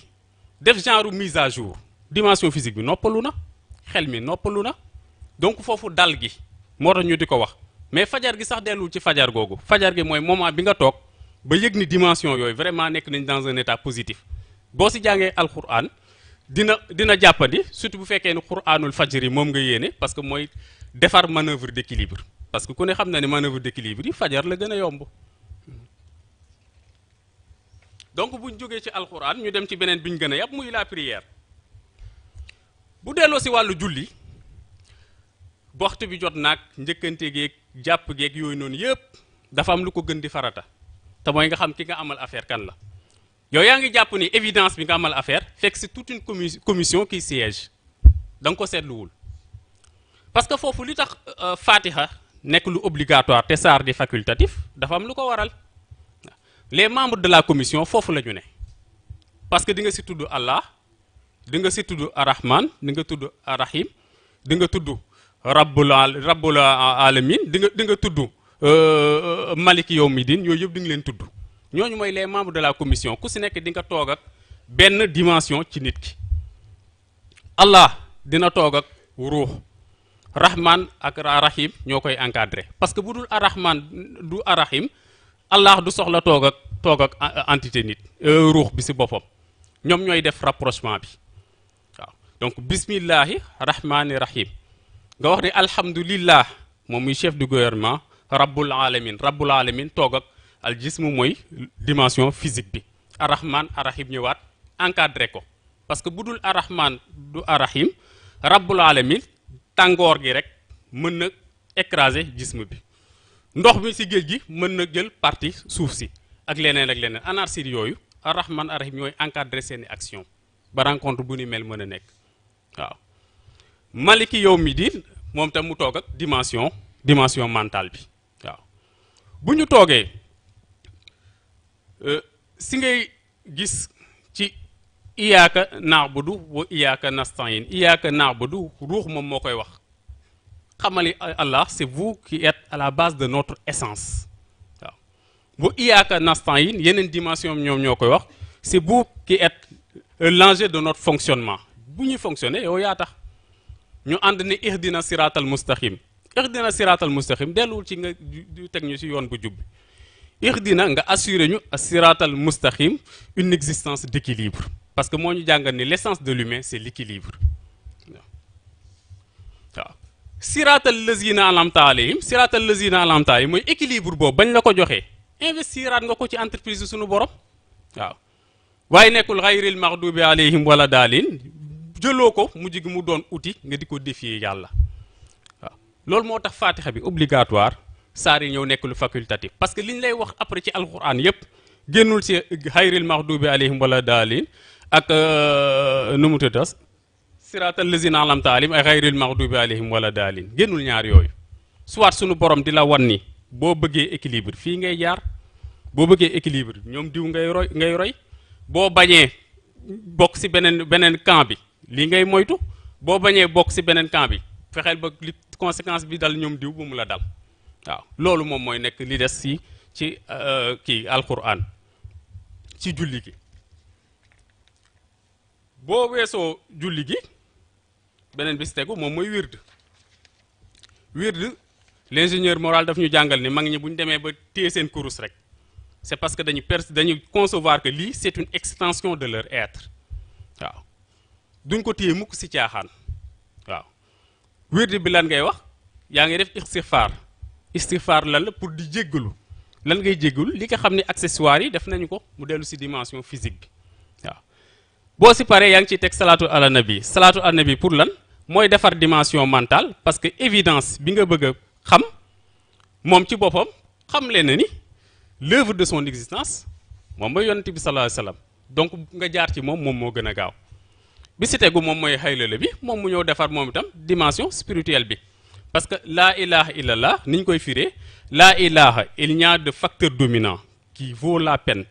def genre mise à jour dimension physique bi noppalu na xel mi noppalu na donc foofu dal gi moo tax ñu di ko wax mais fajar gi sax delluwul ci fajar googu fajar gi mooy moment bi nga toog ba yëg ni dimension yooyu vraiment nekk nañ dans un état positif boo si jàngee alquran dina jàppandi surtout bu fekkee ni quranul fajr yi moom nga yéene parce que mooy defar manœuvre d'équilibre parce que ku ne xam na ne manœuvre d'équilibre yi fajar la gën a yomb donc buñ jógee ci alquran ñu dem ci beneen bi ñu gën a yàpp muy la prière bu delloo si wàllu julli waxtu bi jot naag njëkkante geeg jàpp geeg yooyu noonu yëpp dafa am lu ko gën di farata te mooy nga xam ki nga amal affaire kan la yow yaa ngi jàpp ni évidence bi nga amal affaire fekk c'est toute une commission qui siège da nga ko seetluwul parce que foofu li tax fatiha nekk lu obligatoire te saar di facultatif dafa am lu ko waral les membres de la commission foofu la ñu ne parce que di nga si tudd Allah di nga si tudd arrahman di nga tudd arrahim di nga tudd rabbul alamin di nga tudd maliki yawmiddin yooyu yëpp di nga leen tudd ñooñu mooy les membres de la commission ku si nekk di nga toog ak benn dimension ci nit ki Allah dina toog ak ruux rahman ak rahim ñoo koy encadré parce que bu dul arrahman du arrahim Allah du soxla toog ak entité nit ruux bi si boppam ñoom ñooy def rapprochement bi waaw donc bismillahi rahmani rahim nga wax ni alhamdulillah moom muy chef du gouvernement rabbul alamin toog ak al jismu mooy dimension physique bi arrahman arrahim ñëwaat encadré ko parce que bu dul arrahman du arrahim rabbul alamin tàngoor gi rek mën na écraser jism bi ndox mi ci géej gi mën na jël partie suuf si ak leneen anarchie yooyu arrahman arrahim ñooy encadré seeni action ba rencontre bu ni mel mën a nekk waaw maliki yawmiddin moom tam mu toog ak dimension mentale bi waaw bu ñu toogee si ngay gis ci iyyaka na'budu wa iyyaka nasta'in iyyaka na'budu ruux moom moo koy wax xamali Allah c'est vous qui êtes à la base de notre essence waaw bu iyyaka nasta'in yeneen dimension ñoom ñoo koy wax c'est vous qui êtes l'enjeu de notre fonctionnement bu ñuy fonctionner yow yaa tax ñu ànd ne ihdina siratal mustaqim delluwul ci nga teg ñu ci yoon bu jub ihdina nga assuré ñu siratal mustaqim une existence d'équilibre parce que moo ñu jàngal ni l'essence de l'humain c'est l'équilibre waaw siratal lazina an'amta alayhim mooy équilibre boobu bañ la ko joxee investiraat nga ko ci entreprise suñu borom waaw waaye nekkul ghayril maghdubi alayhim wala daalin jëloo ko mujj gi mu doon outil nga di ko défier yàlla waaw loolu moo tax fatiha bi obligatoire saar yi ñëw nekk lu facultatif parce que li ñu lay wax après ci alquran yépp génnul ci ghayril maghdubi alayhim wala daalin ak nu mu tëddas siratal lazina an'amta alayhim ay ghayril maghdubi alayhim wala daalin génnul ñaar yooyu soit sunu borom di la wan ni boo bëggee équilibre fii ngay jaar boo bëggee équilibre ñoom diw ngay roy boo bañee bokk ci beneen camp bi lii ngay moytu boo bañee bokk ci beneen camp bi fexeel ba li conséquence bi dal ñoom diw bu mu la dal waaw loolu moom mooy nekk li des ci kii alquran ci julli gi boo weesoo julli gi beneen bis tegu moom mooy wird l'ingénieur moral daf ñu jàngal ni mag ñi bu ñu demee ba téye seen kurus rek c'est parce que dañu concevoir que lii c'est une extension de leur être waaw duñ ko téye mukk ci caaxaan waaw wérdi bi lan ngay wax yaa ngi def istighfar lan la pour di jéggalu lan ngay jéggalu li nga xam ne accessoires yi def nañu ko mu dellu ci dimension physique bi waaw boo ci paree yaa ngi ciy teg salaatu ala nabi pour lan mooy defar dimension mentale parce que évidence bi nga bëgg a xam moom ci boppam xam leen na ni l'œuvre de son existence moom mooy yonent bi sallallahu alayhi wasallam donc nga jaar ci moom moo gën a gaaw bi ci tegu moom mooy xaylala bi moom mu ñëw defar moom itam dimension spirituelle bi parce que la ilaha illallah ni ñu koy firee la ilaha il n'y a de facteur dominant qui vaut la peine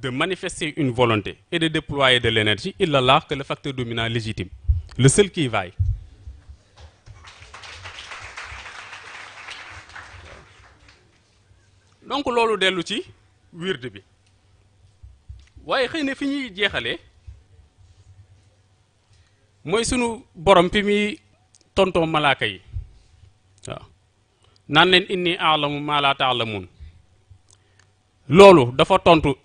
de manifester une volonté et de déployer de l'énergie illallah que le facteur dominant légitime le seul qui vaille donc loolu dellu ci wird bi waaye xëy na fi ñuy jeexalee mooy sunu borom fi muy tontoo malaaka yi waaw naan leen inni a'lamu ma la ta'lamun loolu dafa tontu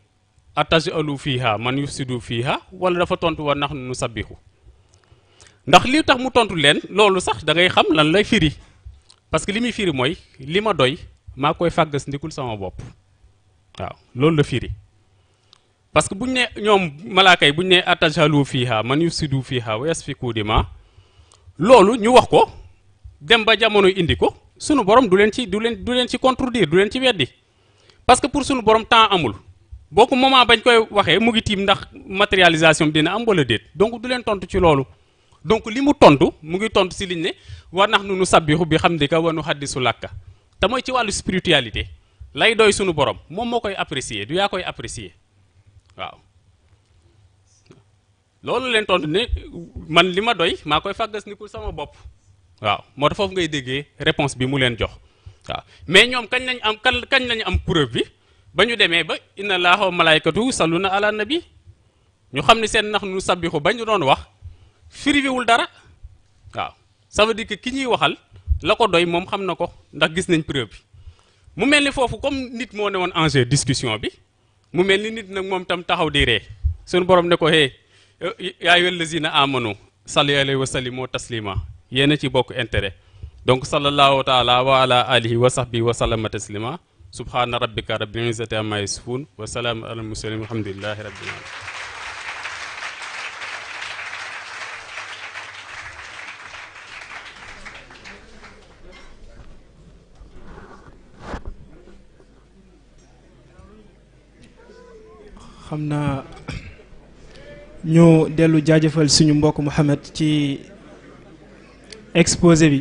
atajalu fiha man yufsidu fiha wala dafa tontu wa nahnu nusabbihu ndax li tax mu tontu leen loolu sax da ngay xam lan lay firi parce que li muy firi mooy li ma doy maa koy fàggas ndikul sama bopp waaw loolu la firi parce que buñ ne ñoom malaaka yi buñ ne atajalu fiha man yufsidu fiha wa yasfiku dima loolu ñu wax ko dem ba jamono indi ko sunu borom du leen ci contredire du leen ci weddi parce que pour sunu borom temps amul boo ko moment bañ koy waxee mu ngi tiim ndax matérialisation bi dina am wala déet donc du leen tontu ci loolu donc li mu tontu mu ngi tontu si liñ ne wa nahnu nusabbihu bi hamdika wa nuhaddisu laka te mooy ci wàllu spiritualité lay doy sunu borom moom moo koy apprécier du yaa koy apprécier waaw loolu leen tontu ne man li ma doy maa koy fàggas nikul sama bopp waaw moo tax foofu ngay déggee réponse bi mu leen jox waaw mais ñoom kañ lañu am preuve bi ba ñu demee ba inna allaha wa malaykatu salluna ala nabi ñu xam ne seen nahnu nusabbihu ba ñu doon wax firiwul dara waaw ça veut dire que ki ñuy waxal la ko doy moom xam na ko ndax gis nañ preuve bi mu mel ni foofu comme nit moo ne woon enjeu discussion bi mu mel ni nit nag moom tam taxaw di ree suñu borom ne ko hey yaa ayyuhal lazina amanu salli alayhi wa sallimu taslima yéen a ci bokk intérêt donc sallallahu taala wa ala alihi wa sahbihi wa sallama taslima subhana rabbika rabbil izzati amma yasifun wa salaamun alal mursalin walhamdulillahi rabbil alamin xam naa ñu dellu jaajëfal suñu mbokk Mouhamed ci exposé bi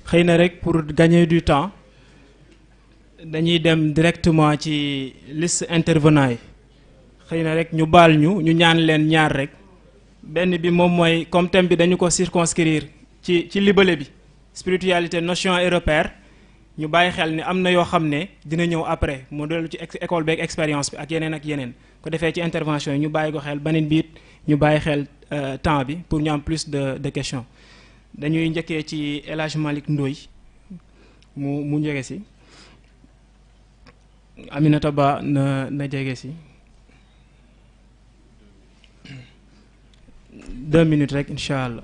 xëy na rek pour gagner du temps dañuy dem directement ci liste intervenant yi xëy na rek ñu baal ñu ñaan leen ñaar rek benn bi moom mooy comme thème bi dañu ko circonscrire ci libellé bi spiritualité notion et repère ñu bàyyi xel ni am na yoo xam ne dina ñëw après mu dellu ci école beeg expérience bi ak yeneen ko defee ci intervention yi ñu bàyyi ko xel beneen biit ñu bàyyi xel temps bi pour ñu am plus de questions dañuy njëkkee ci El Hadj Malick Ndoye mu njege si Aminata Ba na jege si 2 minutes rek incha allah.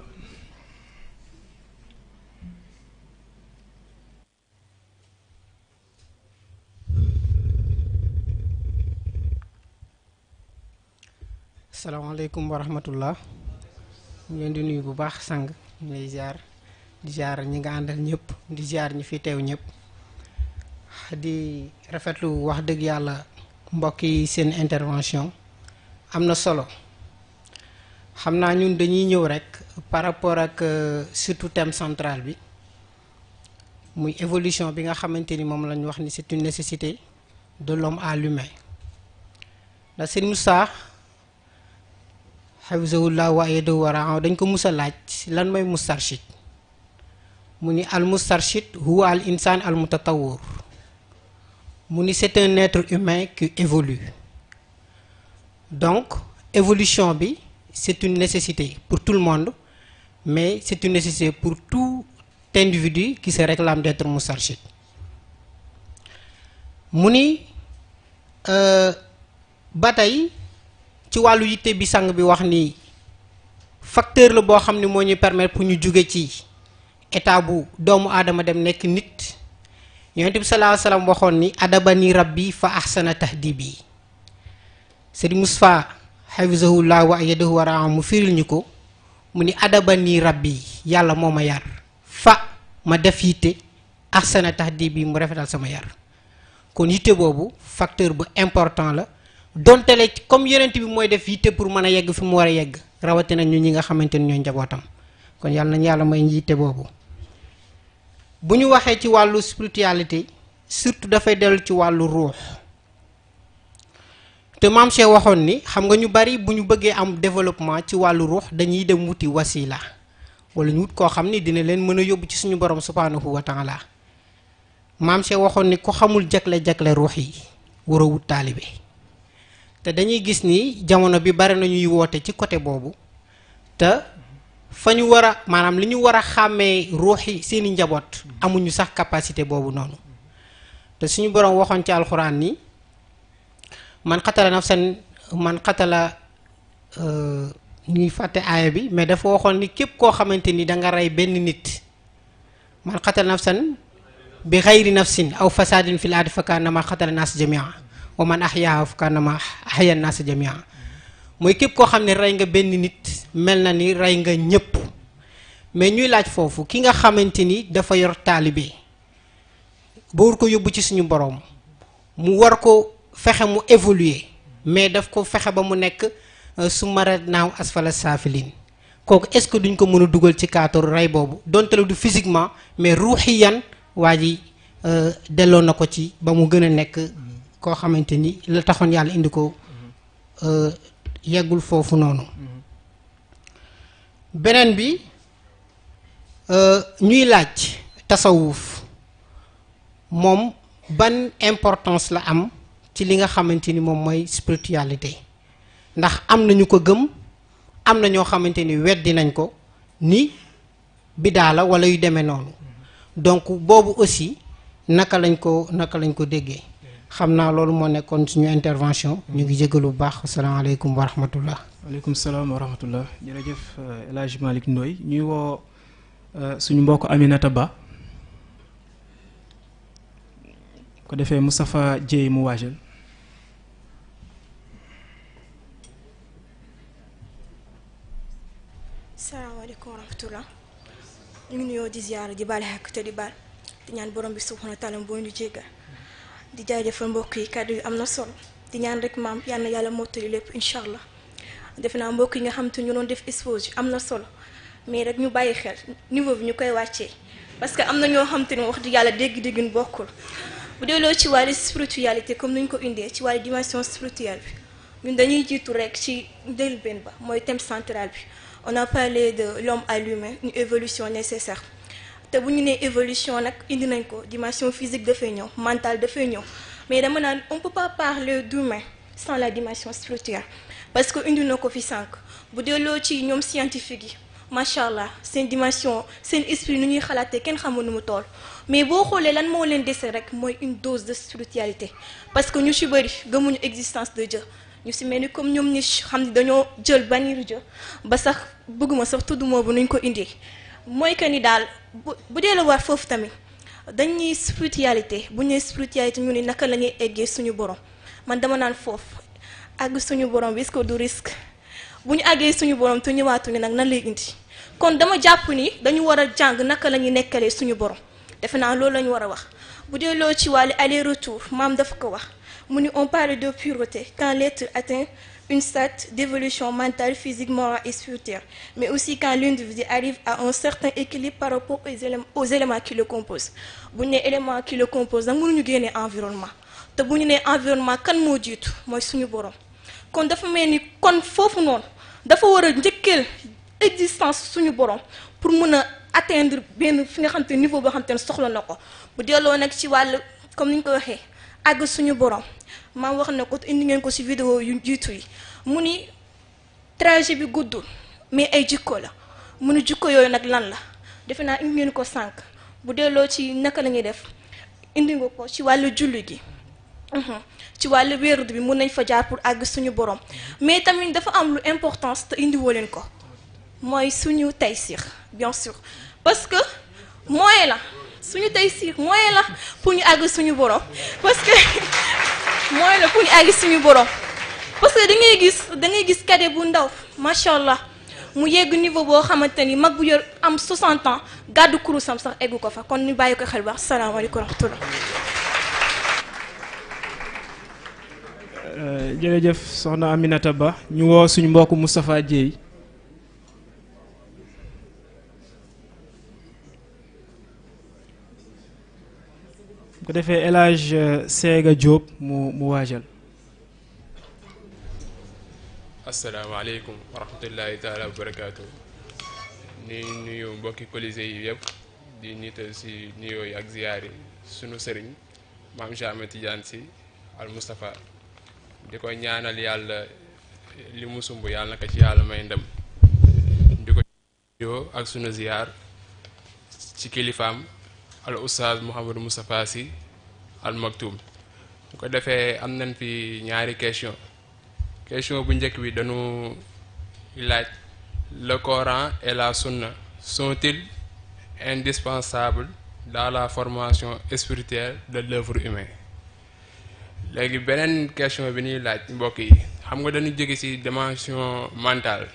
asalaamaaleykum wa rahmatullah ñu leen di nuyu bu baax sang ñu lay ziar di ziar ñi nga àndal ñëpp di ziar ñi fi teew ñëpp di rafetlu wax dëgg yàlla mbokk yi seen intervention am na solo xam naa ñun dañuy ñëw rek par rapport ak surtout thème central bi muy évolution bi nga xamante ni moom lañ wax ni c'est une nécessité de l'homme à l'humain ndax Sëriñ Moussa hafizahullah wa ayyadahu wa ra'ahu dañ ko musa laaj lan mooy mustarshid mu ni al mustarshid huwa al insan al mutatawwir mu ni c'est un être humain qui évolue donc évolution bi c'est une nécessité pour tout le monde mais c'est une nécessité pour tout individu qui se réclame d'être Moustarchid. mu ni ba tey ci wàllu yitte bi sang bi wax ni facteur la boo xam ne moo ñuy permettre pour ñu jóge ci état bu doomu aadama dem nekk nit. yonent bi sallallahu alayhi wasallam waxoon ni adabani rabbi fa ahsana tahdibi. Sëriñ Moustapha hafizahullah wa ayyadahu wa ra'ah mu firil ñu ko mu ni adabani rabbi yàlla moo ma yar fa ma def yitte ahsana tahdibi mu rafetal sama yar. kon yitte boobu facteur bu important la donte le comme yonent bi mooy def yitte pour mën a yegg fi mu war a yegg rawatina ñu ñi nga xamante ni ñooy njabootam kon yàlla nañu yàlla may yitte boobu. bu ñu waxee ci wàllu spiritualité surtout dafay dellu ci wàllu ruux te maam Cheikh waxoon ni xam nga ñu bari bu ñu bëggee am développement ci wàllu ruux dañuy dem wuti wasila wala ñu wut koo xam ni dina leen mën a yóbbu ci suñu borom subhanahu wa taala maam Cheikh waxoon ni ku xamul jagle ruux yi war a wut taalibe te dañuy gis ni jamono bi bari na ñuy woote ci côté boobu te fa ñu war a maanaam li ñu war a xàmmee ruux yi seeni njaboot amuñu sax capacité boobu noonu te suñu borom waxoon ci alxuraan ni man xatala nafsan man xatala ñuy fàtte aaya bi mais dafa waxoon ni képp koo xamante ni da nga rey benn nit man xatala nafsan bi xayri nafsin aw fasadin fil ardi fa kaannama xatala naas jamia wa man ahyaha fa kaannama ahya naas jamia mooy képp koo xam ne rey nga benn nit mel na ni rey nga ñëpp mais ñuy laaj foofu ki nga xamante ni dafa yor taalibe ba war ko yóbbu ci suñu borom mu war ko fexe mu évoluer mais daf ko fexe ba mu nekk su marat naaw asfala saafilin kooku est-ce que duñ ko mën a dugal ci cadre rey boobu donte la du physiquement mais ruuxiyan waa ji delloo na ko ci ba mu gën a nekk koo xamante ni la taxoon yàlla indi ko yeggul foofu noonu. beneen bi ñuy laaj tasawuf moom ban importance la am ci li nga xamante ni moom mooy spiritualité ndax am na ñu ko gëm am na ñoo xamante ni weddi nañ ko ni bidaa la wala yu demee noonu donc boobu aussi naka lañ ko déggee xam naa loolu moo nekkoon suñu intervention ñu ngi jégalu bu baax asalaamaaleykum wa rahmatullah. waaleykum salaam wa rahmatullah jërëjëf El Hadj Malick Ndoye ñuy woo suñu mbokk Aminata Ba ko defee Moustapha Dieye mu waajal. salaamaaleykum wa rahmatullah ñu ngi nuyoo di ziyaara di baal xaq te di baal di ñaan borom bi subhanahu wa taala boo ñu jéggal di jaajëfal mbokk yi kàddu yu am na solo di ñaan rek maam yal na yàlla mottali lépp incha allah defe naa mbokk yi nga xam te ñu doon def exposé am na solo mais rek ñu bàyyi xel niveau bi ñu koy wàccee parce que am na ñoo xam te ne wax di yàlla dégg-déggin bokkul bu delloo ci wàllu spiritualité comme ni ñu ko indee ci wàllu dimension spirituelle bi ñun dañuy jiitu rek ci njëlbéen ba mooy thème central bi on a parlé de l'homme à l'humain une évolution nécessaire te bu ñu nee évolution nag indi nañ ko dimension physique dafay ñëw mentale dafay ñëw mais dama naan on peut pas parler d'humain sans la dimension spirituelle parce que indi na ko fi sànq bu delloo ci ñoom scientifique yi macha allah seen dimension seen esprit nu ñuy xalaatee kenn xamul nu mu toll mais boo xoolee lan moo leen dese rek mooy une dose de spiritualité parce que ñu ci bëri gëmuñu existence de Dieu ñu si mel ni comme ñoom ñi xam ne dañoo jël bannir Dieu ba sax bëgguma sax tudd moo bu nuñ ko indee mooy que ni daal bu dee la war foofu tamit dañuy spiritualité bu ñu nee spiritualité ñu ni naka la ñuy eggee suñu borom man dama naan foofu àgg suñu borom bi est-ce que du risque bu ñu àggee suñu borom te ñëwaatu ni nag nan lay indi kon dama jàpp ni dañu war a jàng naka la ñuy nekkalee suñu borom defe naa loolu la ñu war a wax bu dee loo ci wàllu aller retour maam dafa ko wax mu ni on parle de pureté quand l'être atteint une stade d'évolution mentale, physique, morale et spirituelle, mais aussi quand l'individu arrive à un certain équilibre par rapport aux éléments qui le composent. Bu ñu nee éléments qui le composent nag mënuñu génne environnement te bu ñu nee environnement kan moo jiitu mooy suñu borom kon dafa mel ni kon foofu noonu dafa war a njëkkeel existence suñu borom pour mun a atteindre benn fi nga xam te niveau boo xam te ne soxla na ko bu delloo nag ci wàll comme ni ñu ko waxee àgg suñu borom. maam wax na ko indi ngeen ko ci vidéo yu jiitu yi mu ni trajet bi guddul mais ay jikko la mu ni jikko yooyu nag lan la defe naa indi ngeen ko sànq bu delloo ci naka la ñuy def indi nga ko ci wàllu julli gi ci wàllu wérdu bi mun nañ fa jaar pour àgg suñu borom mais tamit dafa am lu importance te indiwoo leen ko mooy suñu taysir bien sûr parce que moyen la suñu taysir moyen la pour ñu àgg suñu borom parce que moyen la pour ñu àgg suñu borom parce que da ngay gis cadet bu ndaw macha allah mu yegg niveau boo xamante ni mag bu yor am 60 ans gàddu kurusam sax eggu ko fa kon ñu bàyyi ko xel baax salaamaaleykum wa rahmatullah. jërëjëf soxna Aminata Ba ñu woo suñu mbokk Moustapha Dieye. bu ko defee El Hadj Sega Diop mu waajal. asalaamaaleykum wa rahmatullahi taala wa barakaatu. ni nuyu mbokki Colisée yi yëpp di niital si nuyoo yi ak ziyaar yi sunu sëriñ maam Cheikh Ahmed Tidiane Sy al Moustapha di ko ñaanal yàlla li mu sumb yàlla na ko ci yàlla may ndam di ko nuyoo ak sunu ziyaar ci kilifaam al oustaz Mouhamadou Moustapha Sy al Maktoum bu ko defee am nañ fi ñaari question bu njëkk bi dañu laaj le Coran et la Sunna sont-ils indispensables dans la formation spirituelle de l'œuvre humaine. léegi beneen question bi ñuy laaj mbokk yi xam nga dañu jóge ci dimension mentale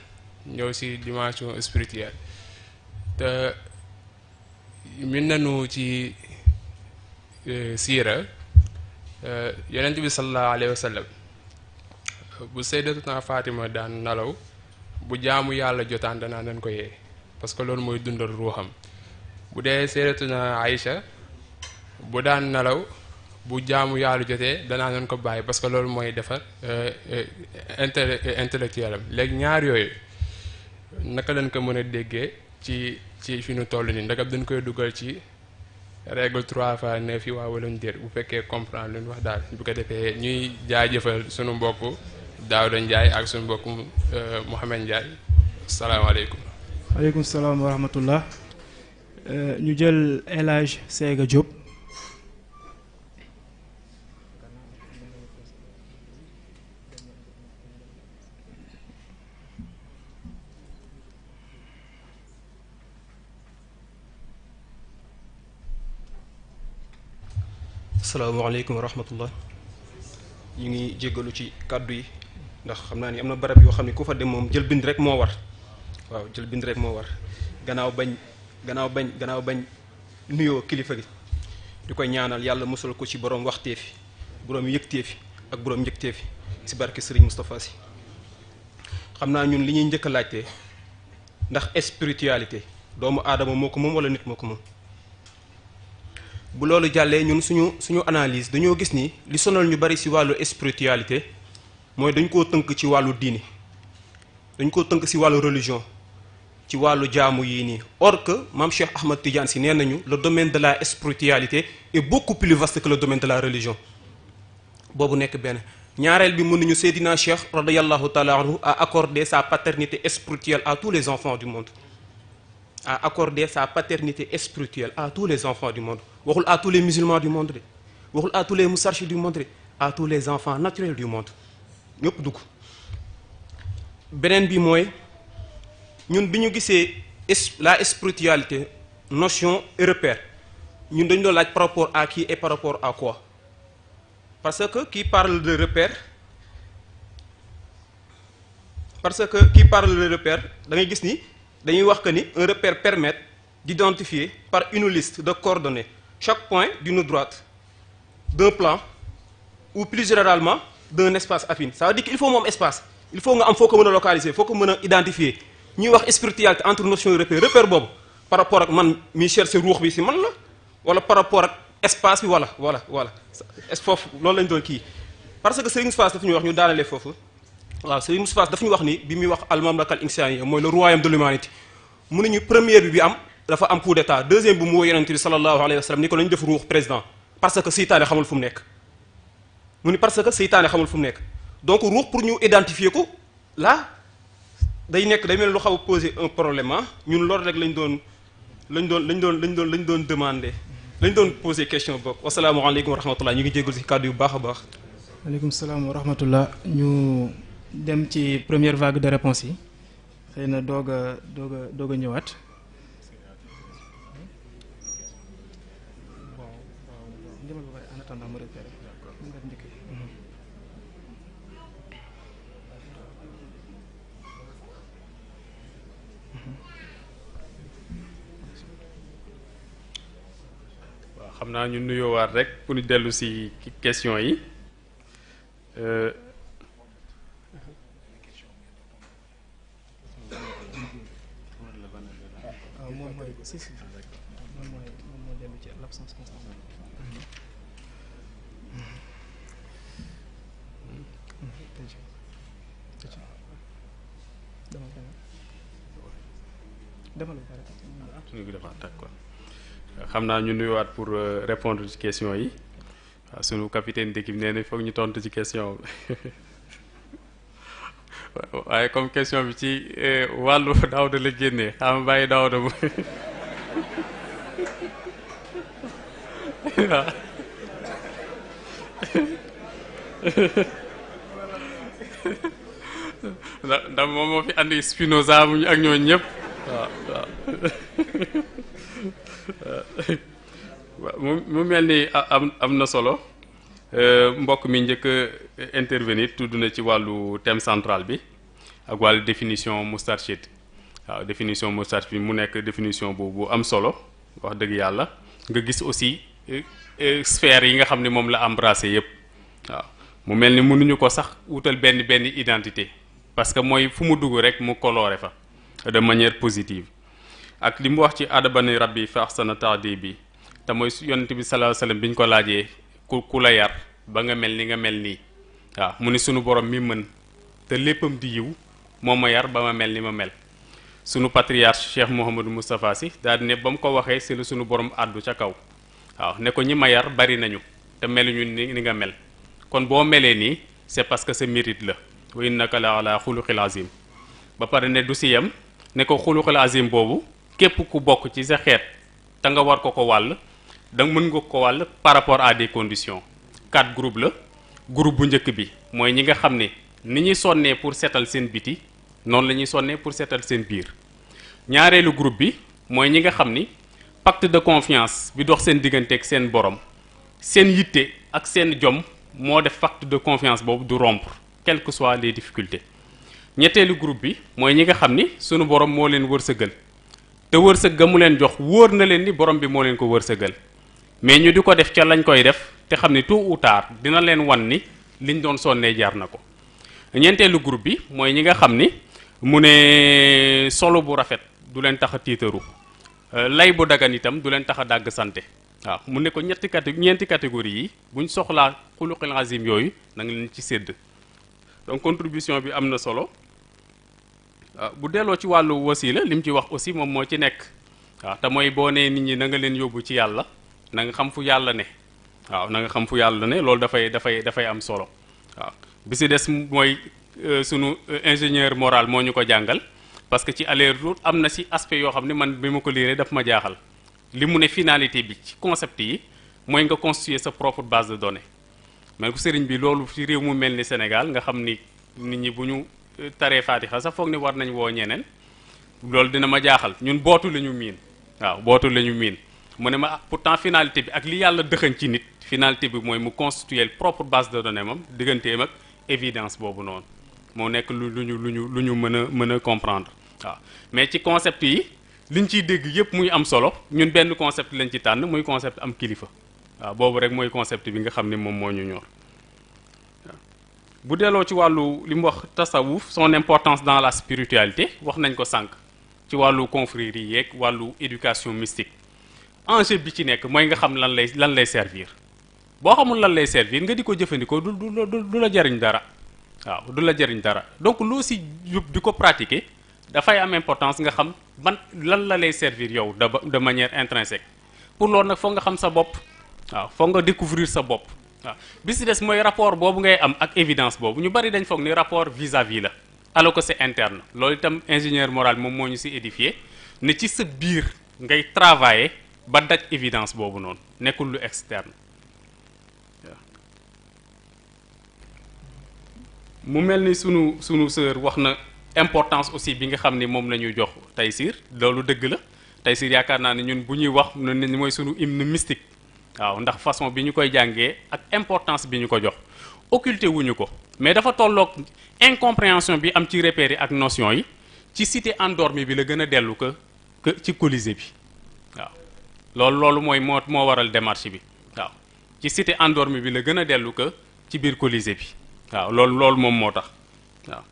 ñëw ci dimension spirituelle te min nañu ci siira yonent bi sallallahu alayhi wa sallam bu Sayyidatuna Fatima daan nelaw bu jaamu yàlla jotaan danaa dañ ko yee parce que loolu mooy dundal ruuxam bu dee Sayyidatuna Aïcha bu daan nelaw bu jaamu yàlla jotee danaa dañ ko bàyyi parce que loolu mooy defar intellectuel am léegi ñaar yooyu naka lañ ko mën a déggee ci fi nu toll nii ndagam dañ koy dugal ci règle 3 fois 9 yi waaw wala ñu déet bu fekkee comprendre lu ñu wax daal bu ko defee ñuy jaajëfal sunu mbokk Daouda Ndiaye ak sunu mbokk Mouhamed Ndiaye salaamaaleykum. waaleykum salaam wa rahmatullah. ñu jël El Hadj Sega Diop. asalaamaaleykum wa rahmatullah. ñu ngi jéggalu ci kàddu yi ndax xam naa ni am na barab yoo xam ne ku fa dem moom jël bind rek moo war waaw jël bind rek moo war gannaaw bañ nuyoo kilifa gi di koy ñaanal yàlla musal ko ci borom waxteefi borom yëgteefi ak borom njëgteefi si barke Serigne Moustapha Sy. xam naa ñun li ñuy njëkk a laajte ndax spiritualité doomu aadama moo ko moom wala nit moo ko moom. bu loolu jàllee ñun suñu analyse dañoo gis ni li sonal ñu bari ci wàllu spiritualité mooy dañ koo tënk ci wàllu diini dañ koo tënk ci wàllu religion ci wàllu jaamu yii nii or que maam Cheikh Ahmed Tidiane Sy nee nañu le domaine de la spiritualité est beaucoup plus vaste que le domaine de la religion boobu nekk benn ñaareel bi mën nañu Seydina Cheikh radiyallahu taala anhu a accordé sa paternité spirituelle à tous les enfants du monde a accordé sa paternité spirituelle à tous les enfants du monde waxul à tous les musulmans du monde de waxul à tous les moustarchis du monde de à tous les enfants naturels du monde ñëpp dugg. beneen bi mooy ñun bi ñu gisee la spiritualité notion et repère ñun dañu doon laaj par rapport à qui et par rapport à quoi parce que qui parle de repère da ngay gis ni dañuy wax que ni un repère permet d'identifier par une liste de coordonnées chaque point d'une droite d'un plan ou plus généralement d'un espace affine ça veut dire qu'il faut moom espace il faut nga am foo ko mën a localiser foo ko mën a identifier ñuy wax spiritualité entre notion et repère boobu par rapport ak man mi chercher ruux bi ci man la wala par rapport ak espace bi voilà foofu loolu lañ doon kii parce que Serigne Moustapha daf ñuy wax ñu daanalee foofu waaw Serigne Moustapha daf ñu wax ni bi muy wax al mamlaka al insaniya mooy le royaume de l'humanité mu ne ñu première bi am dafa am coup d'état deuxième bi mu woo yonent bi sallallahu alayhi wa sallam ni ko lañu def ruux président parce que seytaane xamul fu mu nekk mu ni parce que seytaane xamul fu mu nekk donc ruux pour ñu identifier ko là day mel lu xaw a poser un problème ñun loolu rek lañ doon lañ doon demandé lañ doon posé question bokk. wasalaamaaleykum wa rahmatullah ñu ngi jégalu ci kàddu yu baax a baax. waaleykum salaam wa rahmatullah ñu dem ci première vague de réponse yi xëy na doog a ñëwaat. xam naa ñu nuyoowaat rek pour ñu dellu ci question yi xam naa ñu nuyuwaat pour répondre ci question yi waaw sunu capitaine d'équipe nee na foog ñu tontu ci question waaye comme question bi ci wàllu Daouda la génnee xam bàyyi Daouda mu waaw ndax moom moo fi andi Spinoza ak ñooñu ñëpp waaw mu mel ni am na solo mbokk mi njëkk intervenir tudd na ci wàllu thème central bi ak wàllu définition Moustarchid waaw définition Moustarchid bi mu nekk définition bu am solo wax dëgg yàlla nga gis aussi sphère yi nga xam ne moom la embrassé yépp waaw mu mel ni mënuñu ko sax wutal benn identité parce que mooy fu mu dugg rek mu coloré fa de manière positive ak li mu wax ci adabani rabbi fa ahsana ta'dibi te mooy yonent bi sallallahu alayhi wasallam bi ñu ko laajee ku la yar ba nga mel ni nga mel nii waaw mu ni sunu borom mi mën te léppam di yiw moo ma yar ba ma mel ni ma mel sunu patriarche Cheikh Mouhamadou Moustapha Sy daal di ne ba mu ko waxee si la sunu borom àddu ca kaw waaw ne ko ñi ma yar bari nañu te meluñu ni nga mel kon boo melee nii c'est parce que sa mérite la wa innaka la ala xuluqil azim ba pare ne du si yem ne ko xuluqil azim boobu képp ku bokk ci sa xeet te nga war ko wàll da mën nga ko wàll par rapport à des conditions 4 groupes la groupe bu njëkk bi mooy ñi nga xam ne ni ñuy sonnee pour seetal seen biti noonu la ñuy sonnee pour seetal seen biir ñaareelu groupe bi mooy ñi nga xam ni pacte de confiance bi dox seen diggante ak seen borom seen yitte ak seen jom moo def pacte de confiance boobu du rompre quelles que soient les difficultés ñetteelu groupe bi mooy ñi nga xam ni sunu borom moo leen wërsëgal te wërsëg ga mu leen jox wóor na leen ni borom bi moo leen ko wërsëgal mais ñu di ko def ca lañ koy def te xam ni tôt ou tard dina leen wan ni liñ doon sonnee jaar na ko ñeenteelu groupe bi mooy ñi nga xam ni mu ne solo bu rafet du leen tax a tiitaru lay bu dagan itam du leen tax a dàgg sante waaw mu ne ko ñeenti catégorie yi buñ soxlaa xuluqil azim yooyu na nga leen ci sédd donc contribution bi am na solo bu delloo ci wàllu wasila li mu ci wax aussi moom moo ci nekk waaw te mooy boo nee nit ñi na nga leen yóbbu ci yàlla na nga xam fu yàlla ne waaw na nga xam fu yàlla ne loolu dafay am solo waaw bi si des mooy sunu ingénieur moral moo ñu ko jàngal parce que ci aller-retour am na si aspect yoo xam ne man bi ma ko liiree daf ma jaaxal li mu ne finalité bi ci concept yi mooy nga constituer sa propre base de données mais ku sëriñ bi loolu ci réew mu mel ni Sénégal nga xam ni nit ñi bu ñu taree Fatiha sax foog ni war nañ woo ñeneen loolu dina ma jaaxal ñun bootu la ñu miin waaw bootu la ñu miin mu ne ma pourtant finalité bi ak li yàlla dëxañ ci nit finalité bi mooy mu constituer propre base de données moom digganteem ak évidence boobu noonu moo nekk lu ñu mën a comprendre waaw mais ci concept yi liñ ciy dégg yépp muy am solo ñun benn concept lañ ci tànn muy concept am kilifa waaw boobu rek mooy concept bi nga xam ne moom moo ñu ñor waaw bu delloo ci wàllu li mu wax tasawuf son importance dans la spiritualité wax nañ ko sànq ci wàllu confrérie yi yeeg wàllu éducation mystique enjeu bi ci nekk mooy nga xam lan lay servir boo xamul lan lay servir nga di ko jëfandikoo du la jariñ dara waaw du la jariñ dara donc loo si di ko pratiquer dafay am importance nga xam lan la lay servir yow de manière intrinsèque pour loolu nag foog nga xam sa bopp waaw foog nga découvrir sa bopp waaw bi si des mooy rapport boobu ngay am ak évidence boobu ñu bari dañ foog ni rapport vis-à-vis la alors que c'est interne loolu itam ingénieur moral moom moo ñu si édifié ne ci sa biir ngay travailler ba daj évidence boobu noonu nekkul lu externe mu mel ni sunu sœur wax na importance aussi bi nga xam ni moom la ñuy jox Taysiir loolu dëgg la Taysiir yaakaar naa ne ñun bu ñuy wax ne mooy sunu hymne mystique waaw ndax façon bi ñu koy jàngee ak importance bi ñu ko jox occulté wuñu ko mais dafa tolloog incompréhension bi am ci repères yi ak notion yi ci cité endormie bi la gën a dellu que ci Colisée bi waaw loolu mooy moo waral démarche bi waaw ci cité endormie bi la gën a dellu que ci biir Colisée bi waaw loolu moom moo tax waaw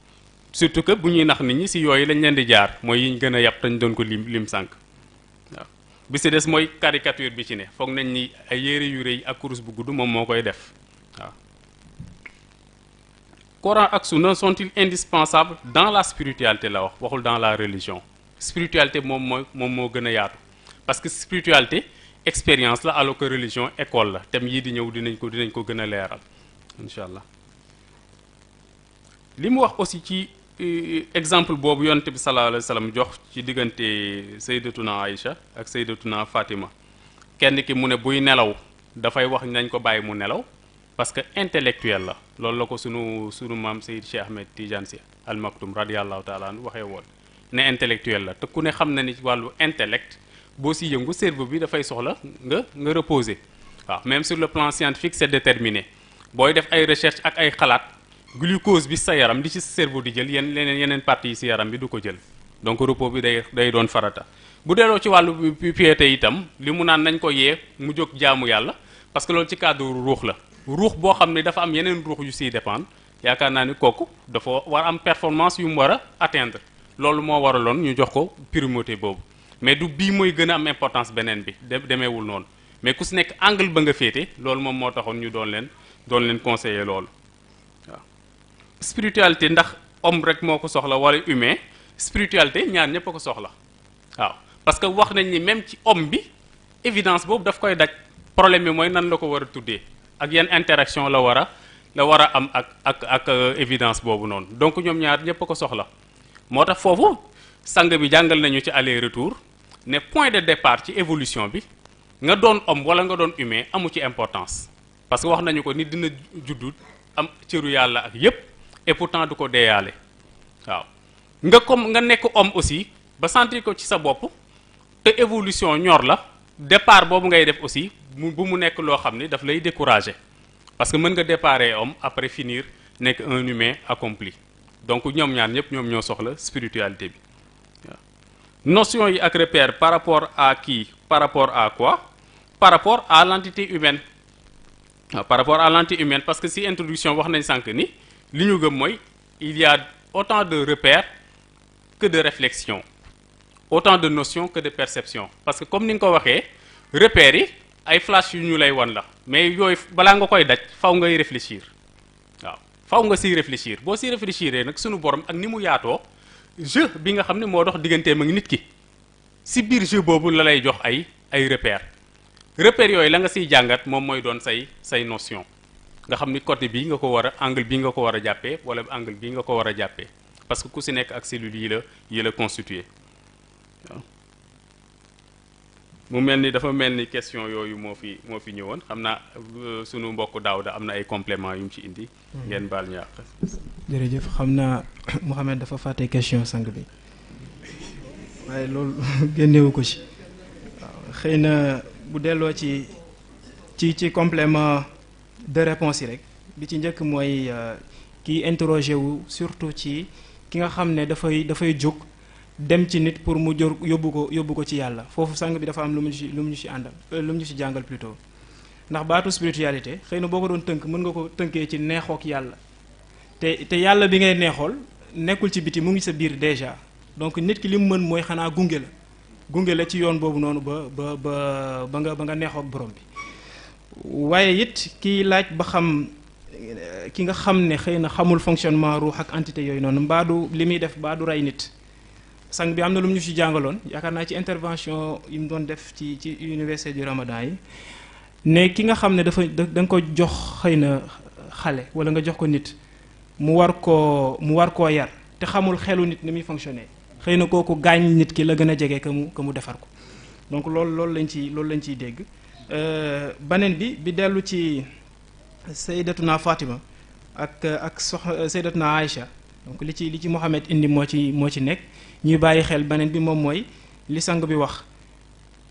surtout que bu ñuy nax nit ñi si yooyu lañ leen di jaar mooy yiñ gën a yàpp tañ doon ko lim sànq waaw bi si des mooy caricature bi ci ne foog nañ ni ay yére yu rëy ak kurus bu gudd moom moo koy def waaw Coran ak Sunna sont-ils indispensables dans la spiritualité la waxul dans la religion spiritualité moom moo gën a yaatu parce que spiritualité expérience la alors que religion école la thème yii di ñëw dinañ ko gën a leeral incha allah li mu wax aussi ci exemple boobu yonent bi sallallahu alayhi wa sallam jox ci diggante sayyidatuna Aïcha ak sayyidatuna Fatima kenn ki mu ne buy nelaw dafay wax nañ ko bàyyi mu nelaw parce que intellectuel la loolu la ko sunu maam Seyyid Cheikh Ahmed Tidiane Sy Al Maktoum radiyallahu taala anhu waxee woon ne intellectuel la te ku ne xam na ni wàllu intellect boo si yëngu cerveau bi dafay soxla nga reposer waaw même sur le plan scientifique c'est déterminé booy def ay recherche ak ay xalaat glucose bi sa yaram li ci cerveau di jël yeneen parties yi si yaram bi du ko jël donc repos bi day doon farata bu delloo ci wàllu piété itam li mu naan nañ ko yee mu jóg jaamu yàlla parce que loolu ci cadre ruux la ruux boo xam ne dafa am yeneen ruux yu siy dépendre yaakaar naa ni kooku dafa war am performance yu mu war a atteindre loolu moo waraloon ñu jox ko primauté boobu mais du bii mooy gën a am importance beneen bi demeewul noonu mais ku si nekk angle ba nga féete loolu moom moo taxoon ñu doon leen conseiller loolu waaw spiritualité ndax homme rek moo ko soxla wala humain spiritualité ñaar ñëpp a ko soxla waaw parce que wax nañ ni même ci homme bi évidence boobu daf koy daj problème bi mooy nan la ko war a tuddee ak yan interaction la war a am ak évidence boobu noonu donc ñoom ñaar ñëpp a ko soxla moo tax foofu sang bi jàngal nañu ci aller retour ne point de départ ci évolution bi nga doon homme wala nga doon humain amu ci importance parce que wax nañu ko nit dina juddu am cëru yàlla ak yépp et pourtant du ko deeyaale waaw nga nekk homme aussi ba sentir ko ci sa bopp te évolution ñor la départ boobu ngay def aussi bu mu nekk loo xam ni daf lay décourager parce que mën nga déparé homme après finir nekk un humain accompli donc ñoom ñaar ñëpp ñoom ñoo soxla spiritualité bi waaw notion yi ak repère par rapport à qui par rapport à quoi par rapport à l'entité humaine waaw par rapport à l'entité humaine parce que si introduction wax nañ sànq ni li ñu gëm mooy il y a autant de repères que de réflexion autant de notions que de perception parce que comme ni nga ko waxee repères yi ay flash yu ñu lay wan la mais yooyu balaa nga koy daj faw ngay réfléchir waaw faw nga siy réfléchir boo siy réfléchiree nag sunu borom ak ni mu yaatoo jeu bi nga xam ne moo dox digganteem ak nit ki si biir jeu boobu la lay jox ay repères yooyu la nga siy jàngat moom mooy doon say notion nga xam ni côté bii nga ko war a angle bii nga ko war a jàppee wala angle bii nga ko war a jàppee parce que ku si nekk ak cellules yi la constitué waaw mu mel ni dafa mel ni question yooyu moo fi ñëwoon xam naa sunu mbokk Daouda am na ay compléments yu mu ci indi. ngeen baal ñu àq. jërëjëf xam naa Mouhamed dafa fàtte question sang bi waaye loolu génnewu ko ci waaw xëy na bu delloo ci complément de réponse yi rek bi ci njëkk mooy kiy interroger wu surtout ci ki nga xam ne dafay jóg. dem ci nit pour mu jor yóbbu ko ci yàlla foofu sang bi dafa am lu mu ñu ci àndal lu mu ñu ci jàngal plutôt ndax baatu spiritualité xëy na boo ko doon tënk mën nga ko tënkee ci neexook yàlla te yàlla bi ngay neexool nekkul ci biti mu ngi sa biir déjà donc nit ki li mu mën mooy xanaa gunge la ci yoon boobu noonu ba nga neexook borom bi waaye it kiy laaj ba xam ki nga xam ne xëy na xamul fonctionnement ruux ak entité yooyu noonu mbaadu li muy def baadu rey nit sang bi am na lu mu ñu ci jàngaloon yaakaar naa ci intervention yi mu doon def ci université du Ramadan yi ne ki nga xam ne da nga ko jox xëy na xale wala nga jox ko nit mu war koo yar te xamul xelu nit ni muy fonctionner xëy na kooku gaañ nit ki la gën a jege que mu defar ko donc loolu lañ ciy dégg. Beneen bi dellu ci Sayyidatuna Fatima ak Sayyidatuna Aïcha donc li ci Mohamed indi moo ci nekk ñuy bàyyi xel beneen bi moom mooy li sang bi wax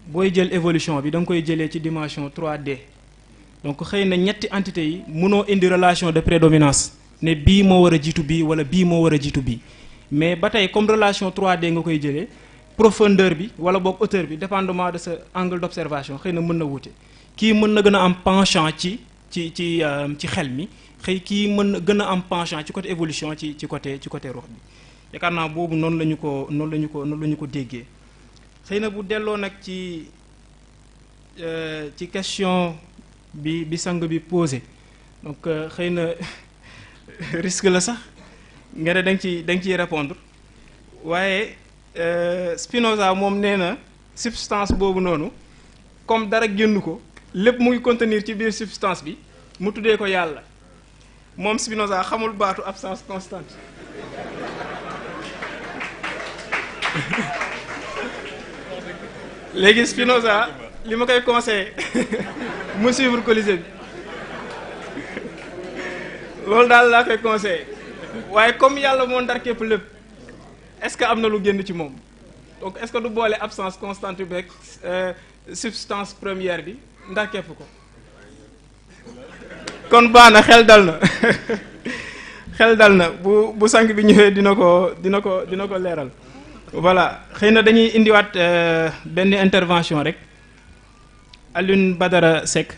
booy jël évolution bi da nga koy jëlee ci dimension 3D donc xëy na ñetti entités yi mënoo indi relation de prédominance ne bii moo war a jiitu bii wala bii moo war a jiitu bii mais ba tey comme relation 3D nga koy jëlee profondeur bi wala boog hauteur bi dépendamment de sa angle d'observation xëy na mën na wuute kii mën na gën a am penchant ci xel mi xëy kii mën na gën a am penchant ci côté évolution ci côté ruux bi yaakaar naa boobu noonu la ñu ko déggee xëy na bu delloo nag ci question bi sang bi posé donc xëy na risque la sax nga ne da nga ciy répondre waaye Spinoza moom nee na substance boobu noonu comme dara génn ko lépp mu ngi contenir ci biir substance bi mu tuddee ko yàlla moom Spinoza xamul baatu absence constante léegi Spinoza li ma koy conseillé mu suivre Colisée bi loolu daal laa koy conseillé waaye comme yàlla moo ndar képp lépp est-ce que am na lu génn ci moom donc est-ce que du boole absence constante bi rek substance première bi ndar képp ko kon baax na xel dal na bu sang bi ñëwee dina ko leeral voilà xëy na dañuy indiwaat benn intervention rek Alioune Badara Seck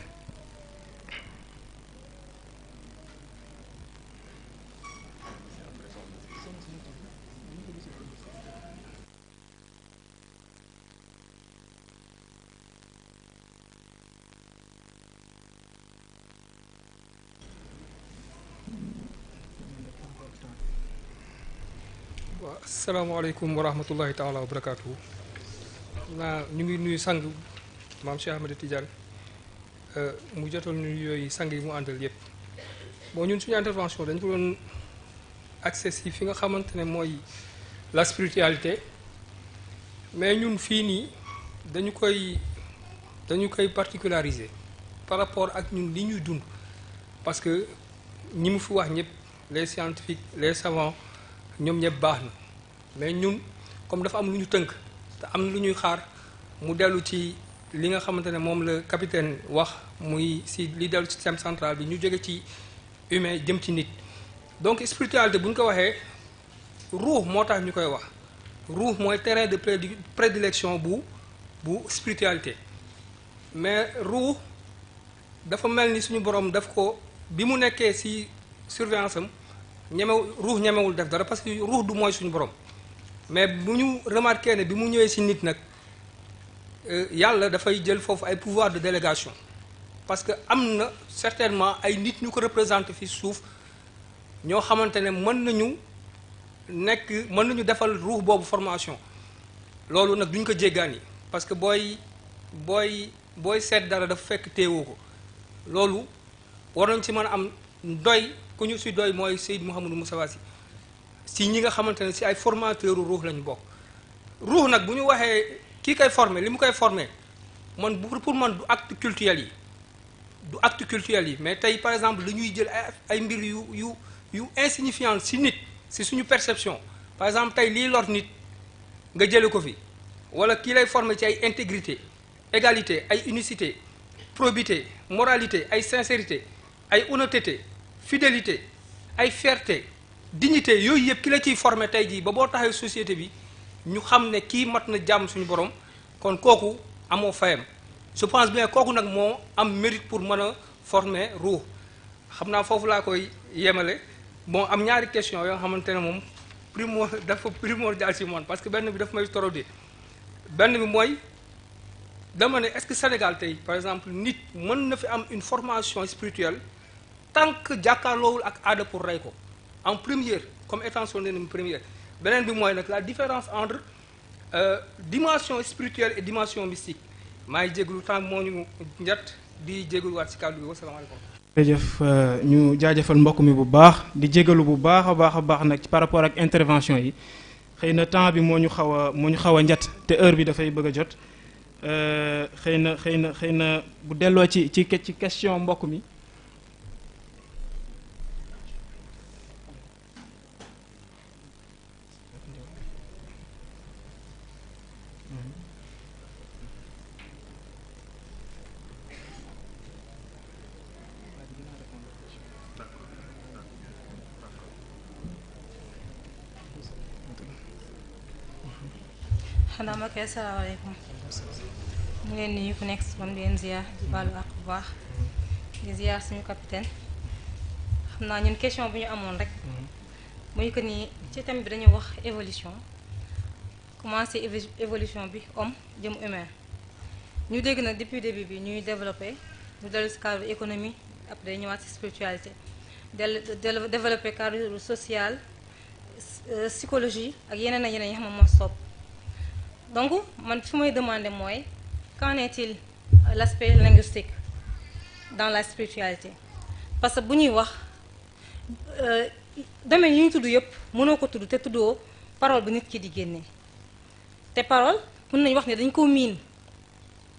asalaamaaleykum wa rahmatullahi taala wa barakaatu naa ñu ngi nuyu sang maam Cheikh Ahmed Tidiane mu jotal nuyu yooyu sang yi mu àndal yépp bon ñun suñu intervention dañ ko doon accès yi fi nga xamante ne mooy la spiritualité mais ñun fii nii dañu koy particulariser par rapport ak ñun li ñuy dund parce que ñi mu fi wax ñëpp les scientifiques les savants ñoom ñëpp baax na mais ñun comme dafa am lu ñu tënk te am na lu ñuy xaar mu dellu ci li nga xamante ne moom la capitaine wax muy si li dellu ci système central bi ñu jóge ci humain jëm ci nit donc spiritualité bu ñu ko waxee ruux moo tax ñu koy wax ruux mooy terrain de prédilection bu spiritualité mais ruux dafa mel ni suñu borom daf ko bi mu nekkee si surveillance am ruux ñemewul def dara parce que ruux du mooy suñu borom mais bu ñu remarqué ne bi mu ñëwee si nit nag yàlla dafay jël foofu ay pouvoir de délégation parce que am na certainement ay nit ñu ko représenté fi suuf ñoo xamante ne mën nañu defal ruux boobu formation loolu nag duñ ko jéggaani parce que booy seet dara dafa fekk téewoo ko loolu war nañ ci mën a am doy ku ñu si doy mooy Seyd Mouhamadou Moustapha Sy si ñi nga xamante ne si ay formateur ruux lañu bokk ruux nag bu ñu waxee kii koy formé li mu koy formé man pour man du acte cultuel yi mais tey par exemple dañuy jël ay mbir yu insignifiant si nit si suñu perception par exemple tey lii lor nit nga jële ko fi wala kii lay formé ci ay intégrité égalité ay unicité probité moralité ay sincérité ay honnêteté fidélité ay fierté dignité yooyu yëpp ki la ciy formé tey jii ba boo taxee société bi ñu xam ne kii mat na jàmm suñu borom kon kooku amoo fayam je pense bien kooku nag moo am mérite pour mën a former ruux xam naa foofu laa koy yemale bon am ñaari question yoo xamante ne moom dafa primordial ci man parce que benn bi daf may torode benn bi mooy dama ne est-ce que Sénégal tey par exemple nit mën na fi am une formation spirituelle tant que jàkkaarloowul ak aada pour rey ko en première comme étant son ennemi première beneen bi mooy nag la différence entre dimension spirituelle et dimension mystique maa ngi jégalu temps moo ñu njat di jégaluwaat ci kàddu gi wasalaamaaleykum. jërëjëf ñu jaajëfal mbokk mi bu baax di jégalu bu baax a baax nag par rapport ak intervention yi xëy na temps bi moo ñu xaw a njat te heure bi dafay bëgg a jot xëy na bu delloo ci question mbokk mi. xanaa ma koy asalaamaaleykum mu leen nuyu ku nekk moom di leen ziar di baalu àq bu baax di ziar suñu capitaine xam naa ñun question bu ñu amoon rek muy que ni ci thème bi dañu wax évolution commencé évolution bi homme jëm humain ñu dégg nag depuis début bi ñuy développé ñu dellu si cadre économie après ñëwaat si spiritualité développé cadre social psychologie ak yeneen ak yeneen yi xam ne moo sopp donc man fi may demander mooy qu'en est-il l'aspect linguistique dans la spiritualité parce que bu ñuy wax domaine yi ñu tudd yëpp mënoo ko tudd te tuddoo parole bi nit ki di génnee te parole mën nañu wax ne dañ ko miin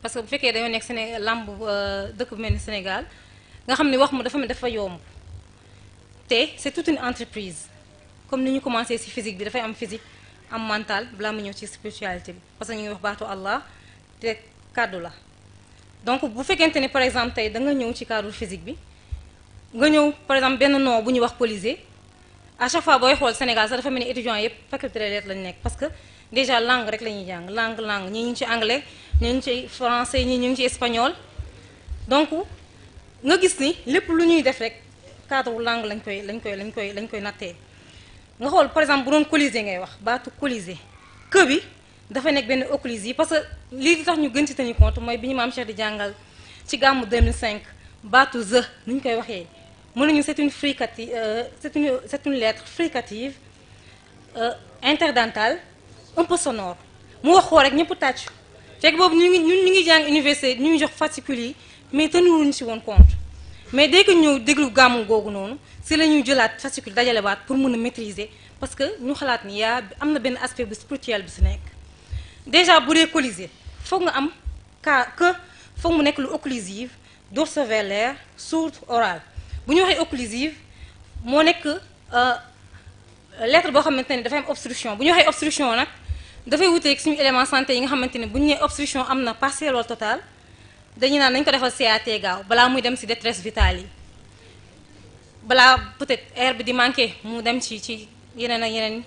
parce que bu fekkee dañoo nekk Sénégal làmb dëkk bu mel ni Sénégal nga xam ne wax mu dafa yomb te c'est toute une entreprise comme ni ñu commencé ci physique bi dafay am physique am mental balaa mu ñëw ci spiritualité bi parce que ñu ngi wax baatu Allah te kàddu la donc bu fekkente ne par exemple tey da nga ñëw ci cadre physique bi nga ñëw par exemple benn nom bu ñuy wax policier à chaque fois booy xool Sénégal sax dafa mel ni étudiants yëpp faculté de lettres lañu nekk parce que déjà langue rek la ñuy jàng langue ñii ñu ngi ci anglais ñii ñu ngi ci français ñii ñu ngi ci espagnol donc nga gis ni lépp lu ñuy def rek cadre langue lañ koy nattee nga xool par exemple bu doon colisée ngay wax baatu colisée que bi dafa nekk benn occlusive parce que lii di tax ñu gën ci tenir compte mooy bi ñu maam Cheikh di jàngal ci gàmmu 2005 baatu ze ni ñu koy waxee mën nañu c'est une fricative c'est une lettre fricative interdentale un peu sonore mu wax ko rek ñëpp tàcc fekk boobu ñu ngi jàng université ñu ngi jox fascicule yi mais teniruñu ci woon compte mais dès que ñëw déglu gàmmu googu noonu si la ñuy jëlaat fascicule dajale baat pour mën a maîtriser parce que ñu xalaat ni am na benn aspect bu spirituel bi si nekk déjà bu dee colisée foog nga am que foog mu nekk lu occlusive dorso-vélaire sourde orale bu ñu waxee occlusive moo nekk lettre boo xamante ne dafay am obstruction bu ñu waxee obstruction nag dafay wuteeg suñu élément santé yi nga xamante ne bu ñu nee obstruction am na partielle wala totale dañu naan nañ ko defal CAT gaaw balaa muy dem ci détresse vitale yi balaa peut-être air bi di manqué mu dem ci yeneen ak yeneen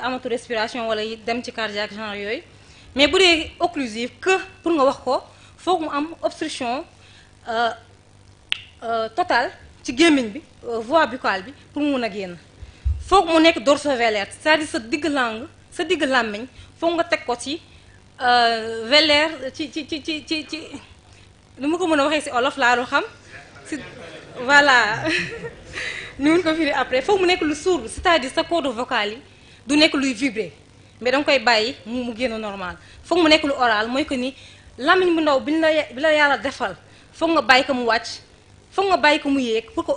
amatu respiration wala dem ci cardiaque genre yooyu mais bu dee occlusive que pour nga wax ko foog mu am obstruction totale ci gémmiñ bi voie buccale bi pour mu mun a génn foog mu nekk dorso-vélaire c'est-à-dire sa digg langue sa digg làmmiñ foog nga teg ko ci vélaire ci nu ma ko mën a waxee ci olof laa doo xam ci voilà ni mun ko firi après foog mu nekk lu sourd c'est-à-dire sa corde vocale yi du nekk luy vibrer mais danga koy bàyyi mu génn normal foog mu nekk lu oral mooy que ni làmmiñ bu ndaw bi la yàlla defal foog nga bàyyi ko mu wàcc foog nga bàyyi ko mu yéeg pour que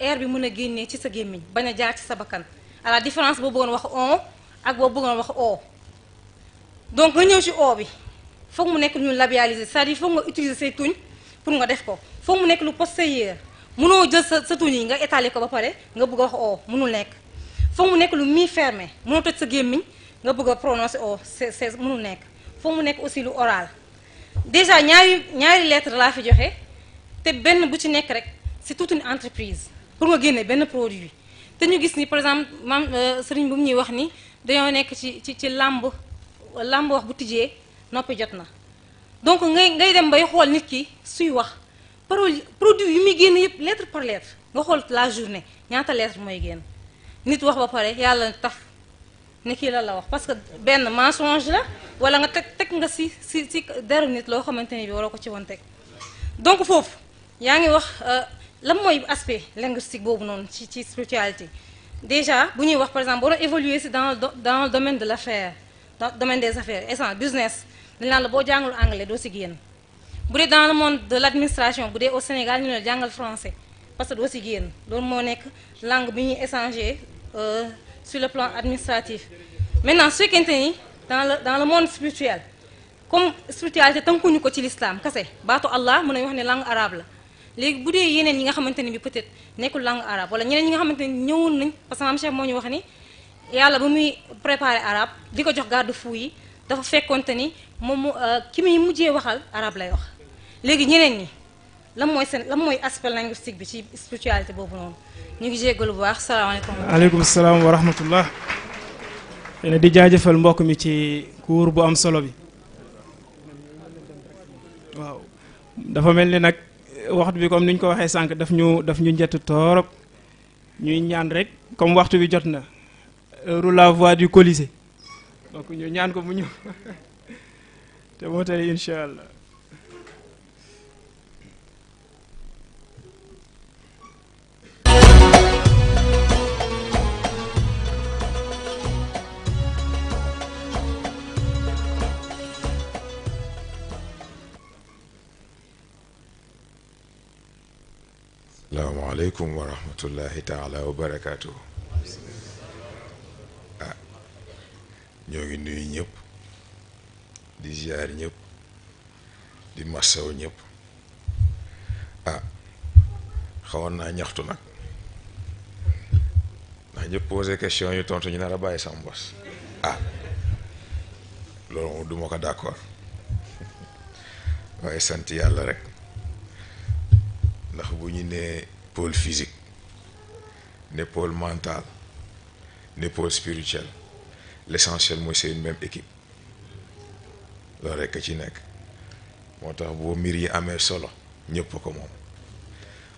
air bi mën a génnee ci sa gémmiñ bañ a jaar ci sa bakkan à la différence boo bëggoon wax on ak boo bëggoon wax o donc nga ñëw ci o bi foog mu nekk lu ñu labialiser c'est-à-dire foog nga utiliser say tuñ pour nga def ko foog mu nekk lu postérieur mënoo jël sa tuñ yi nga étaler ko ba pare nga bëgg a wax o mënul nekk foog mu nekk lu mi-fermé mënoo tëj sa gémmiñ nga bëgg a prononcer o c'est mënul nekk foog mu nekk aussi lu oral déjà ñaari lettre laa fi joxe te benn bu ci nekk rek c'est toute une entreprise pour nga génne benn produit te ñu gis ni par exemple maam sëriñ bu mu ñuy wax ni dañoo nekk ci làmb wax bu tijjee noppi jot na donc ngay dem bay xool nit ki suy wax parole produit yu muy génn yëpp lettre par lettre nga xool la journée ñaata lettre mooy génn nit wax ba pare yàlla taf ne kii la wax parce que benn mensonge la wala nga teg nga ci deru nit loo xamante ne bi waroo ko ci woon teg donc foofu yaa ngi wax lan mooy aspect linguistique boobu noonu ci spiritualité déjà bu ñuy wax par exemple boo doon évoluer ci dans le domaine de l'affaire dans le domaine des affaires essence business dañ naan la boo jàngul anglais doo ci génn bu dee dans le monde de l'administration bu dee au Sénégal ñu ne jàngal français parce que doo ci génn loolu moo nekk langue bi ñuy échanger sur le plan administratif maintenant su fekkente ni dans le monde spirituel comme spiritualité tënkuñu ko ci l'islam kase baatu Allah mën nañu wax ne langue arabe la léegi bu dee yeneen yi nga xamante ne bi peut-être nekkul langue arabe wala ñeneen ñi nga xamante ne ñëwoon nañ parce que maam Cheikh moo ñu wax ni yàlla ba muy préparé arabe di ko jox garde-fou yi dafa fekkonte ni moom mu ki muy mujjee waxal arabe lay wax léegi ñeneen ñi lan mooy aspect linguistique bi ci spiritualité boobu noonu ñu ngi jéggalu bu baax salaamaaleykum. aleykum salaam wa rahmatullah. xëy na di jaajëfal mbokk mi ci cours bu am solo bi waaw dafa mel ni nag waxtu bi comme ni ñu ko waxee sànq daf ñu njett torop ñuy ñaan rek comme waxtu bi jot na heure la voix du Colisée donc ñu ñaan ko mu ñëw te moo tey incha allah. salaamaaleykum wa rahmatullahi taala wa barakaatu. ah ñoo ngi nuyu ñëpp di ziar ñëpp di massaw ñëpp ah xawoon naa ñaxtu nag ndax ñëpp posé question yu tontu ñu nar a bàyyi sama bos ah loolu moom duma ko d'accord waaye sant yàlla rek. ndax bu ñu nee pôle physique ne pôle mental ne pôle spirituel l'essentiel mooy c'est une même équipe loolu rekk a ci nekk moo tax boo mbir yi amee solo ñëpp a ko moom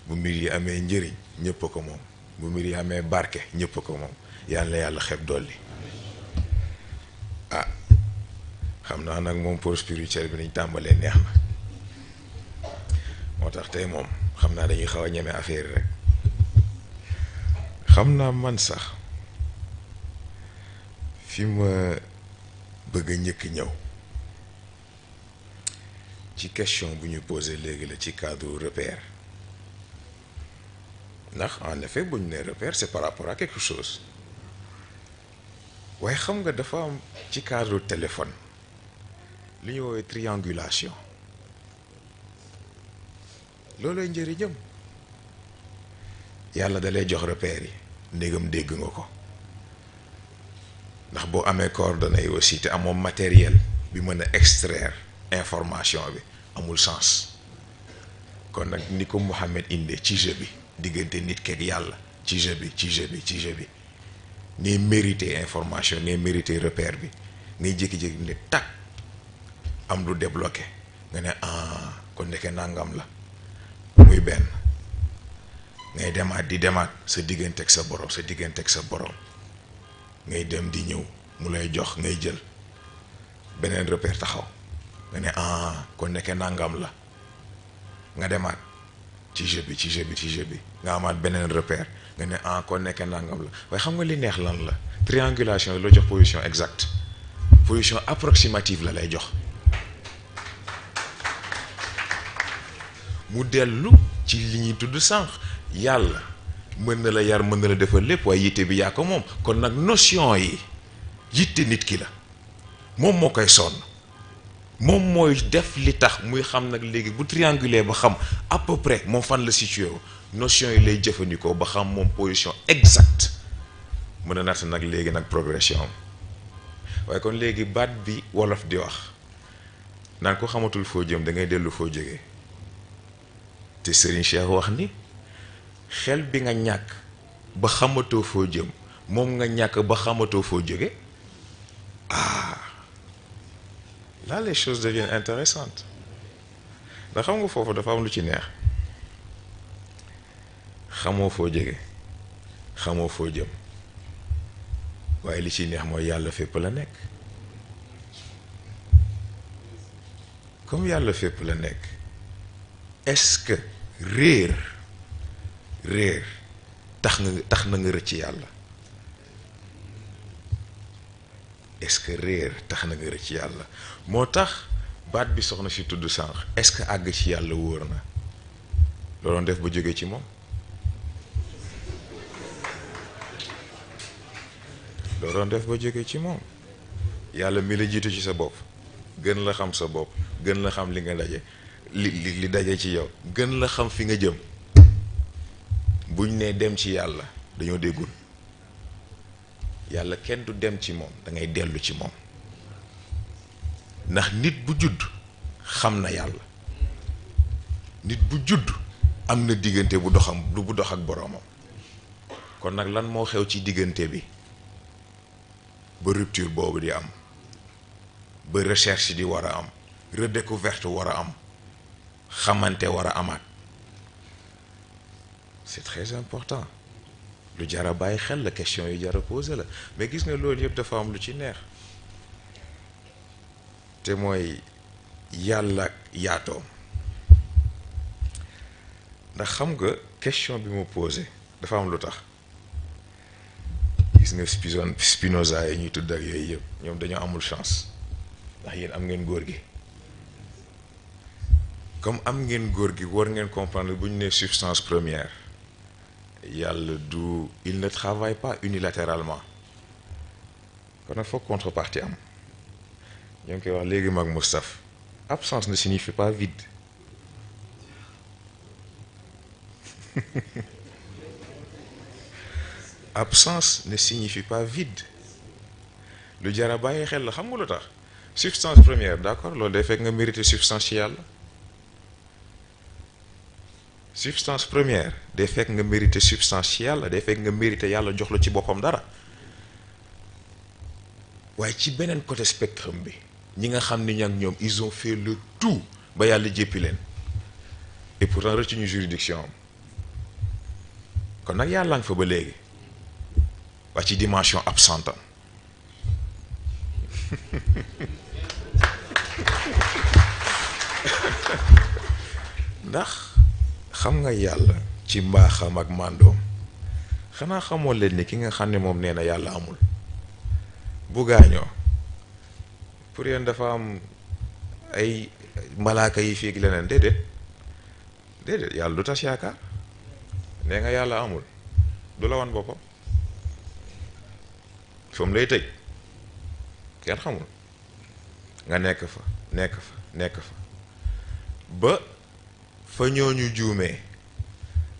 bu mbir yi amee njëriñ ñëpp a ko moom bu mbir yi amee barke ñëpp a ko moom yàlla yàlla xeeb dolli ah xam naa nag moom pôle spirituel bi nañ tàmbalee neex na moo tax tey moom xam naa dañuy xaw a ñeme affaire rek xam naa man sax fi ma bëgg a njëkk ñëw ci question bu ñu posé léegi la ci cadre repère ndax en effet bu ñu nee repère c'est par rapport à quelque chose waaye xam nga dafa am ci cadre téléphone li ñu woowee triangulation loolooy njëriñam yàlla da lay jox repères yi ndégam dégg nga ko ndax boo amee coordonnées yi aussi te amoo matériel bi mën a extraire information bi amul sens kon nag ni ko Mouhamed indee ci jeu bi diggante nit keeg yàlla ci jeu bi ngay mériter information ngay mériter repère bi ngay jékki-jékki ne tak am lu débloqué nga ne ah kon ndeke nangam la muy benn ngay demaat di demaat sa diggante ak sa borom ngay dem di ñëw mu lay jox ngay jël beneen repère taxaw nga ne ah kon nekkee nangam la nga demaat ci jeu bi nga amaat beneen repère nga ne ah kon nekkee nangam la waaye xam nga li neex lan la triangulation la jox position exacte position approximative la lay jox mu dellu ci li ñuy tudd sànq yàlla mën na la yar mën na la defal lépp waaye yitte bi yaa ko moom kon nag notion yi yitte nit ki la moom moo koy sonn moom mooy def li tax muy xam nag léegi bu trianguler ba xam à peu près moom fan la situé wu notion yi lay jëfandikoo ba xam moom position exacte mën a natt nag léegi nag progression am waaye kon léegi baat bi wolof di wax naan ko xamatul foo jëm da ngay dellu foo jógee te Serigne Cheikh wax ni xel bi nga ñàkk ba xamatoo foo jëm moom nga ñàkk ba xamatoo foo jóge ah là les choses deviennent intéressantes ndax xam nga foofu dafa am lu ci neex xamoo foo jóge xamoo foo jëm waaye li ci neex mooy yàlla fépp la nekk comme yàlla fépp la nekk est-ce que réer tax na nga rëcc yàlla est-ce que réer tax na nga rëcc yàlla moo tax baat bi soxna si tudd sànq est-ce que àgg ci yàlla wóor na looloon def ba jóge ci moom yàlla mi la jiitu ci sa bopp gën la xam sa bopp gën la xam li nga daje li daje ci yow gën la xam fi nga jëm buñ ne dem ci yàlla dañoo déggul yàlla kenn du dem ci moom da ngay dellu ci moom ndax nit bu judd xam na yàlla nit bu judd am na diggante bu dox ak boroomam kon nag lan moo xew ci diggante bi ba rupture boobu di am ba recherche di war a am redécouverte war a am xamante war a amaat c'est très important lu jar a bàyyi xel la question yu jar a poser la mais gis nga loolu yëpp dafa am lu ci neex te mooy yàlla yaatoom ndax xam nga question bi mu posé dafa am lu tax gis nga Spinoza yi ñuy tudd ak yooyu yëpp ñoom dañoo amul chance ndax yéen am ngeen góor gi comme am ngeen góor gi war ngeen comprendre bu ñu nee substance première yàlla du il ne travaille pas unilatéralement kon nag foog contrepartie am ñoo ngi koy wax léegi mag Moustapha absence ne signifie pas vide absence ne signifie pas vide lu jar a bàyyi xel la xam nga lu tax substance première d'accord loolu day fekk nga mérité substance ci yàlla substance première day fekk nga mérité substance ci yàlla day fekk nga mérité yàlla jox la ci boppam dara waaye ci beneen côté spectrum bi ñi nga xam ni ñak ñoom ils ont fait le tout ba yàlla jéppi leen et pourtant rëcc ñu juridiction am kon nag yàlla nga fa ba léegi waa ci dimension absente am ndax xam nga yàlla ci mbaaxam ak màndoom xanaa xamoo leen ni ki nga xam ne moom nee na yàlla amul bu gaañoo pour yéen dafa am ay malaaka yi fii leneen déedéet yàlla du tas yaakaar nee nga yàlla amul du la wan boppam fa mu lay tëj kenn xamul nga nekk fa ba fa ñooñu juumee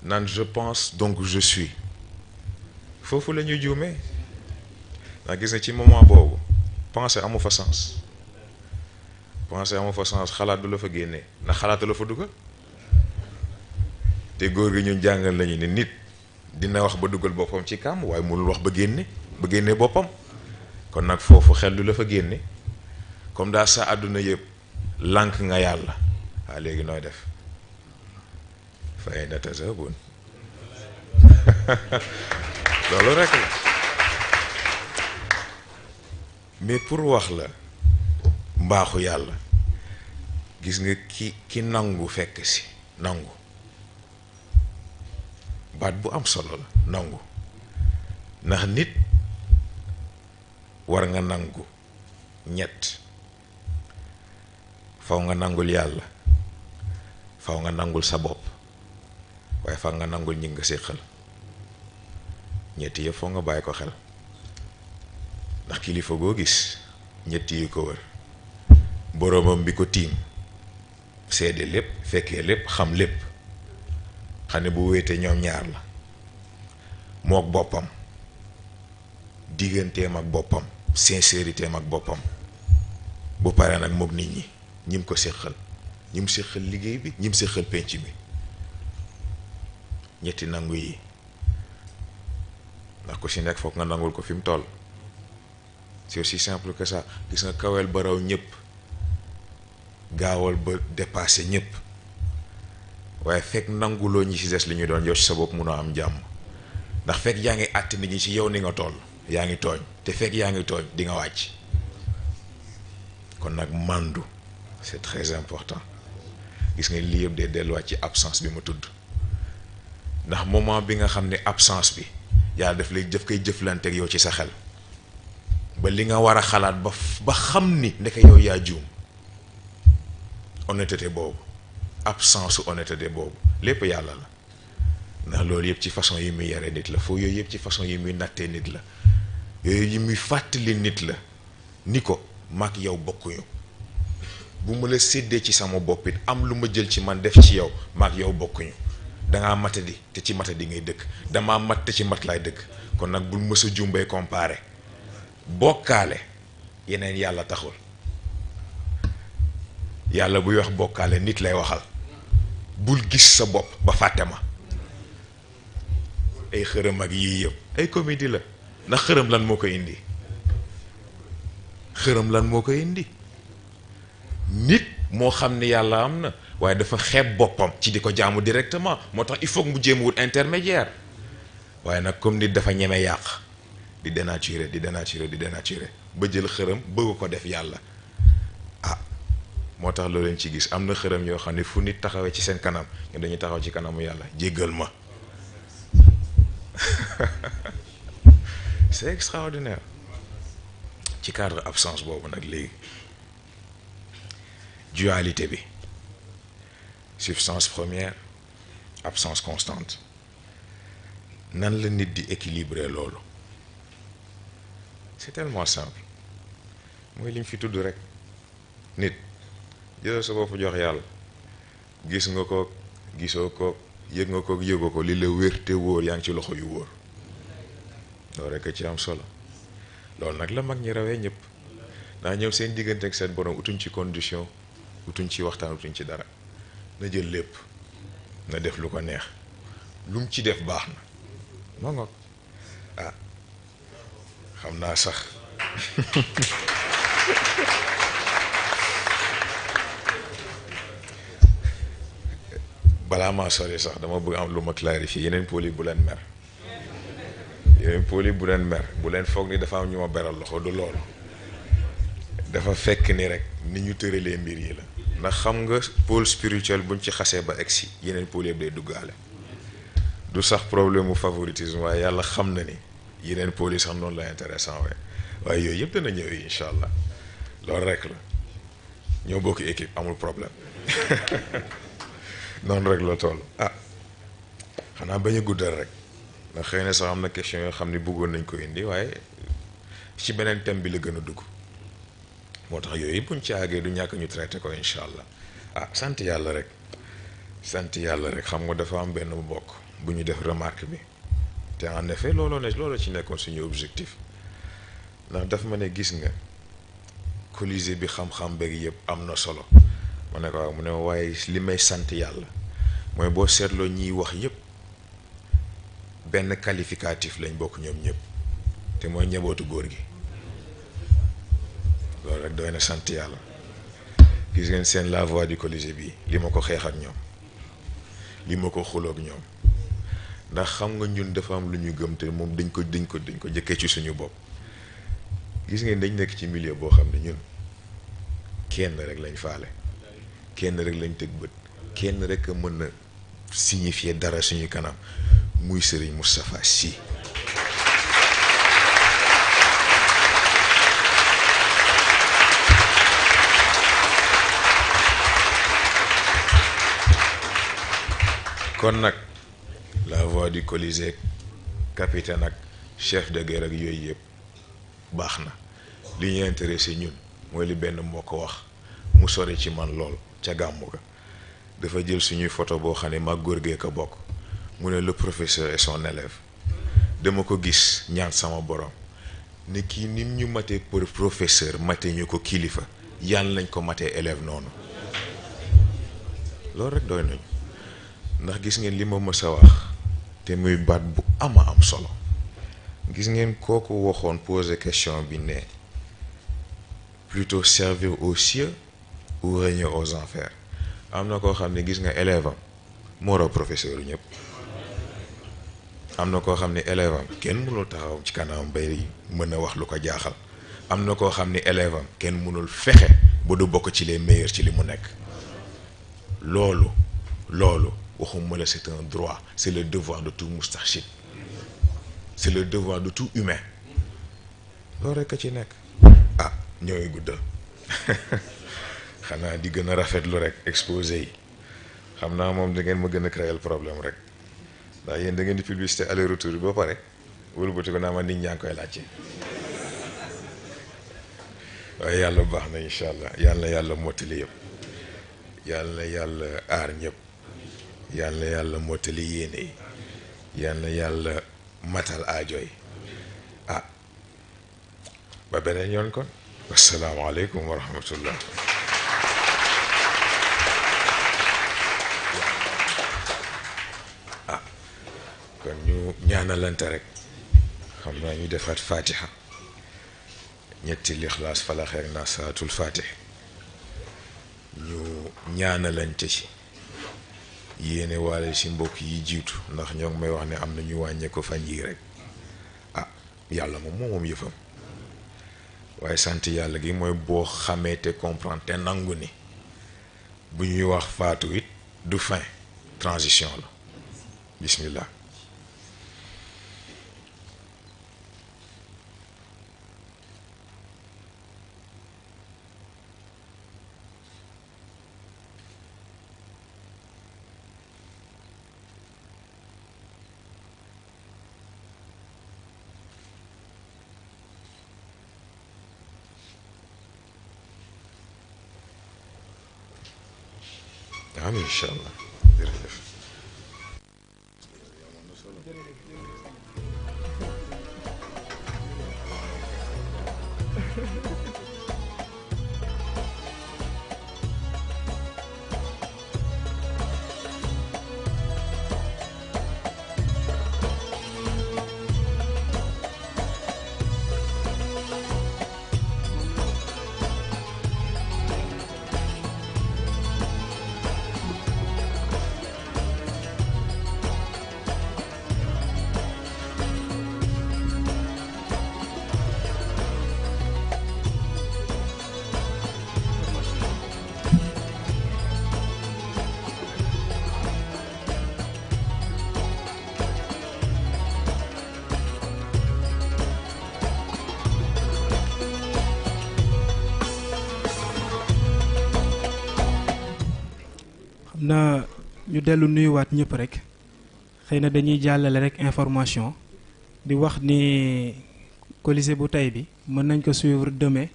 naan je pense donc je suis foofu la ñuy juumee ndax gis nga ci moment boobu penser amu fa sens xalaat du la fa génnee ndax xalaat la fa dugal te góor gi ñun jàngal lañu ne nit dina wax ba dugal boppam ci kàmm waaye mënul wax ba génne boppam kon nag foofu xel du la fa génne comme daal sa àdduna yëpp lànk nga yàlla waa léegi nooy def fa ayna tazhabun loolu rek la mais pour wax la mbaaxu yàlla gis nga ki nangu fekk si nangu baat bu am solo la nangu ndax nit war nga nangu ñett faw nga nangul yàlla faw nga nangul sa bopp waaye faw nga nangul ñi nga séqal ñetti yëpp faw nga bàyyi ko xel ndax kilifa goo gis ñetti yi ko wër boroomam bi ko tiim seede lépp fekkee lépp xam lépp xam ne bu wéetee ñoom ñaar la mook boppam digganteem ak boppam sincérité am ak boppam bu paree nag mook nit ñi ñim ko séqal ñim séqal liggéey bi ñim séqal penc mi ñetti nangu yi ndax ku si nekk foog nga nangul ko fi mu toll c'est aussi simple que ça gis nga kawel ba raw ñëpp gaawal ba dépassé ñëpp waaye fekk nanguloo ñi ci des li ñu doon yow ci sa bopp munoo am jàmm ndax fekk yaa ngi àtt nit ñi ci yow ni nga toll yaa ngi tooñ te fekk yaa ngi tooñ di nga wàcc kon nag màndu c'est très important gis nga lii yëpp dee delluwaat ci absence bi ma tudd ndax moment bi nga xam ne absence bi yàlla daf koy jëflante ak yow ci sa xel ba li nga war a xalaat ba xam ni ndeke yow yaa juum honnêteté boobu absence su honnêteté boobu lépp yàlla la ndax loolu yëpp ci façon yi muy yare nit la foo yooyu yëpp ci façon yi muy nattee nit la yooyu yi muy fàttali nit la ni ko mag yow bokkuñu bu ma la séddee ci sama boppit am lu ma jël ci man def ci yow maag yow bokkuñu dangaa matadi te ci matadi ngay dëkk damaa mat te ci mat laay dëkk kon nag bul mës a jumbee comparé bokkaale yeneen yàlla taxul yàlla buy wax bokkaale nit lay waxal bul gis sa bopp ba fàtte ma ay xërëm ak yii yëpp ay comédie la ndax xërëm lan moo ko indi xërëm lan moo ko indi nit moo xam ne yàlla am na waaye dafa xeeb boppam ci di ko jaamu directement moo tax il faut mu jéem wut intermédiaire waaye nag comme nit dafa ñeme yàq di dénaturer di dénaturer di dénaturer ba jël xërëm bëgg ko def yàlla ah moo tax loo leen ci gis am na xërëm yoo xam ne fu nit taxawee ci seen kanam ñu dañuy taxaw ci kanamu yàlla jéggal ma c'est extraordinaire ci cadre absence boobu nag léegi dualité bi substance première absence constante nan la nit di équilibrer loolu c'est tellement simple mooy li ñu fi tudd rek nit jëlal sa bopp jox yàlla gis nga ko gisoo ko yëg nga ko yëgoo ko li la wér te wóor yaa ngi ci loxo yu wóor loolu rek ci am solo loolu nag la mag ñi rawee ñëpp ndax ñëw seen diggante ak seen borom utuñ ci condition utuñ ci waxtaan utuñ ci dara na jël lépp na def lu ko neex lu mu ci def baax na moo ngoog ah xam naa sax balaa maa sori sax dama bëgg am lu ma clarifier yeneen pôles bu leen mer yeneen pôles bu leen mer bu leen foog ni dafa am ñu ma beral loxo du loolu dafa fekk ni rek ni ñu tëralee mbir yi la ndax xam nga pôle spirituel buñ ci xasee ba egsi yeneen pôles yëpp day duggaale du sax problème mu favoritisme waaye yàlla xam na ni yeneen pôles yi sax noonu la intéressant waaye yooyu yëpp dana ñëw incha allah loolu rek la ñoo bokk équipe amul problème noonu rek la toll ah xanaa bañ a guddal rek ndax xëy na sax am na question yoo xam ne bëggoon nañ ko indi waaye ci beneen thème bi la gën a dugg moo tax yooyu buñ ci àggee du ñàkk ñu traité ko incha allah ah sant yàlla rek xam nga dafa am benn mbokk bu ñu def remarque bi te en effet looloo ci nekkoon suñu objectif ndax daf ma ne gis nga Colisée bi xam-xam beeg yëpp am na solo ma ne ko waaw mu ne waaye li may sant yàlla mooy boo seetloo ñiy wax yëpp benn qualificatif lañ bokk ñoom ñëpp te mooy ñebootu góor gi loolu rek doy na sant yàlla gis ngeen seen la voix du Colisée bi li ma ko xeex ak ñoom li ma ko xuloog ñoom ndax xam nga ñun dafa am lu ñu gëm te moom dañ ko jëkkee ci suñu bopp gis ngeen dañ nekk ci milieu boo xam ne ñun kenn rek lañ faale kenn rek lañ teg bët kenn rek a mën a signifier dara suñu kanam muy Serigne Moustapha Sy kon nag la voix du Colisée capitaine ak chef de guerre ak yooyu yëpp baax na li ñu intéressé ñun mooy li benn moo ko wax mu sori ci man lool ca gàmmu ga dafa jël suñuy photo boo xam ne mag góor gee ko bokk mu ne le professeur et son élève dama ko gis ñaan sama borom ne kii nim ñu matee pour professeur matee ñu ko kilifa yàlla nañ ko matee élève noonu loolu rek doy nañu ndax gis ngeen li ma mës a wax te muy baat bu ama am solo gis ngeen kooku waxoon poser question bi ne plutôt servir aux cieux ou régner aux enfers am na koo xam ne gis nga élève am moo raw professeur yu ñëpp am na koo xam ne élève am kenn mënul taxaw ci kanam bay mën a wax lu ko jaaxal am na koo xam ne élève am kenn mënul fexe ba du bokk ci les meilleurs ci li mu nekk loolu waxuma la c'est un droit c'est le devoir de tout moustarchid c'est le devoir de tout humain loolu rekk a ci nekk ah ñooy guddal xanaa di gën a rafetlu rek exposé yi xam naa moom da ngeen ma gën a créer problème rek ndax yéen da ngeen di publicité aller retour bi ba pare wëlbati ko naa ma nit ñaa ngi koy laajte waaye yéen da ngeen di publicité aller retour bi ba pare wëlbati ko naa ma nit ñaa ngi koy laajte. waaye yàlla baax na incha allah yàlla na yàlla mottali yëpp yàlla na yàlla aar ñëpp yàlla na yàlla mottali yéene yi yàlla na yàlla matal aajo yi ah ba beneen yoon kon wasalaamaaleykum wa rahmatullah ah kon ñu ñaanalante rek xam naa ñu defaat fatiha ñetti lixlaas falax ak naa salaatul fatih ñu ñaanalante ci yéene waale ci mbokk yi jiitu ndax ñoo ngi may wax ne am na ñu wàññee ko fan yii rek ah yàlla moom yëfam waaye sant yàlla gi mooy boo xamee te comprendre te nangu ni bu ñuy wax faatu it du fin transition la bismillah amiin incha allah jërëjëf na ñu dellu nuyuwaat ñëpp rek xëy na dañuy jàllale rek information di wax ni Colisée bu tey bi mën nañ ko suivre demain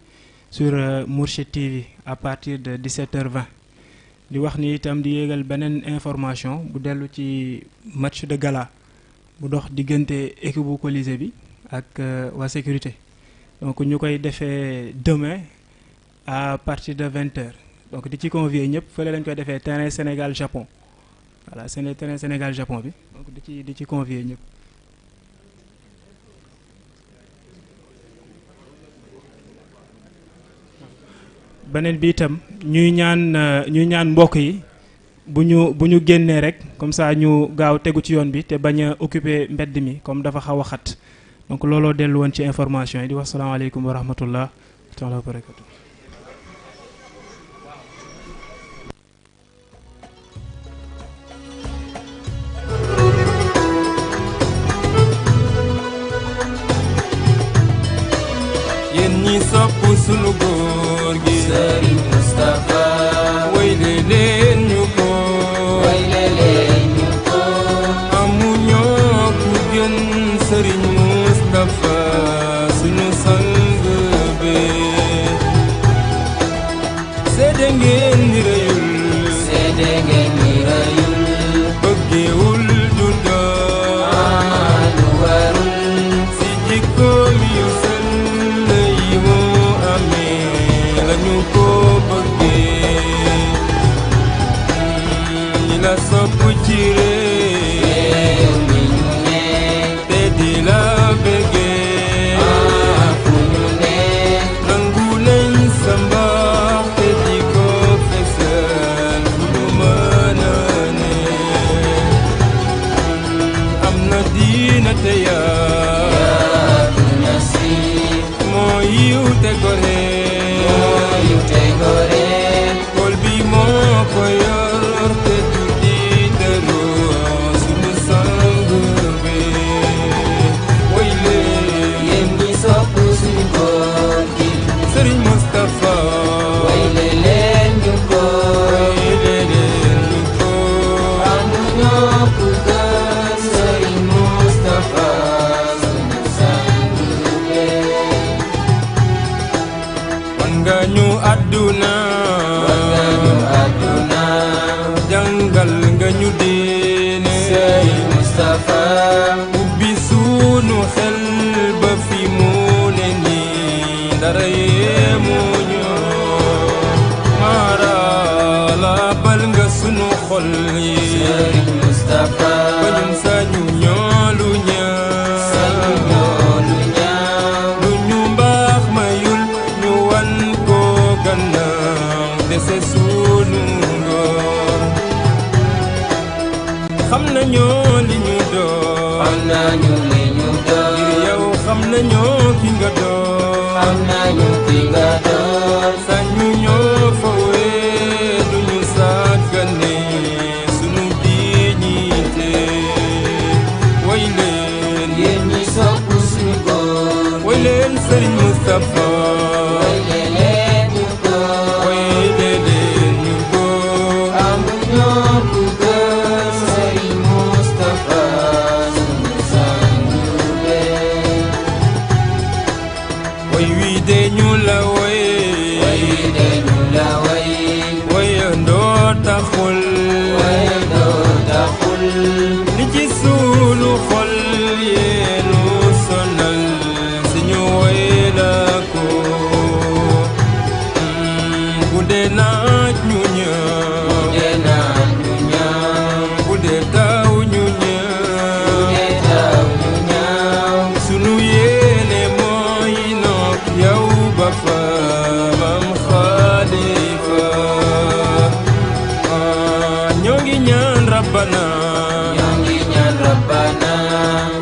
sur Mourchid TV à partir de 17h20 di wax ni itam di yéegal beneen information bu dellu ci match de gala bu dox diggante équipe bu Colisée bi ak waa sécurité donc ñu koy defee demain à partir de 20h. donc di ci convier ñëpp fële lañ koy defee terrain Sénégal Japon voilà c'est le terrain Sénégal Japon bi donc di ci convier ñëpp. beneen bi itam ñuy ñaan mbokk yi bu ñu génnee rek comme ça ñu gaaw tegu ci yoon bi te bañ a occuper mbedd mi comme dafa xaw a xat donc looloo dellu woon ci information yi di wax salaamaaleykum wa rahmatullah wa barakatu. ñi sopp sunu góor gi Serigne Moustapha wayle leen ñu ko amuñoo ku gën Serigne Moustapha sunu sang be seede ngeen ni rëyul bëggewul du doon lu warul si jikkoom yu lañu ko bëggee ñi la sopp ci réew mi ñu ne te di la bëggee fu ñu ne nangu nañ sa mbaax te di ko fesal fu ñu mën a ne am na diina te yaatu na si moo yiw te gore kol bi moo ko yor te du di dëroo yi Sëriñ Mustapha ba ñun sañu ñoolu ñaaw lu ñu mbaax mayul ñu wan ko gannaaw dese sunu ngor xam nañoo li ñu doon xam nañu li ñu doon ngir yow xam nañoo ki nga doon xam nañu ki nga doon sañu ñoo fawee du ñu sàggane sunu dignité way leen yéen ñi sopp suñu góor way leen Serigne Moustapha way leen ñu góor way leen ñu góor amuñoo ku gën Sëriñ Mustapha suñu sang bee way wi de ñu la way way dañu la way wayandoo taxul wayandoo taxul li ci sunu xol yeenu sonal suñu way la ko bu dee naaj ñu ñëw dee naan ñu ñaaw bu dee taw ñu dee ñëw taw ñu ñaaw sunu yéene mooy noog yow ba fa mam xalifa ñoo ngi ñaan rabbana ñoo ngi ñaan Rabbana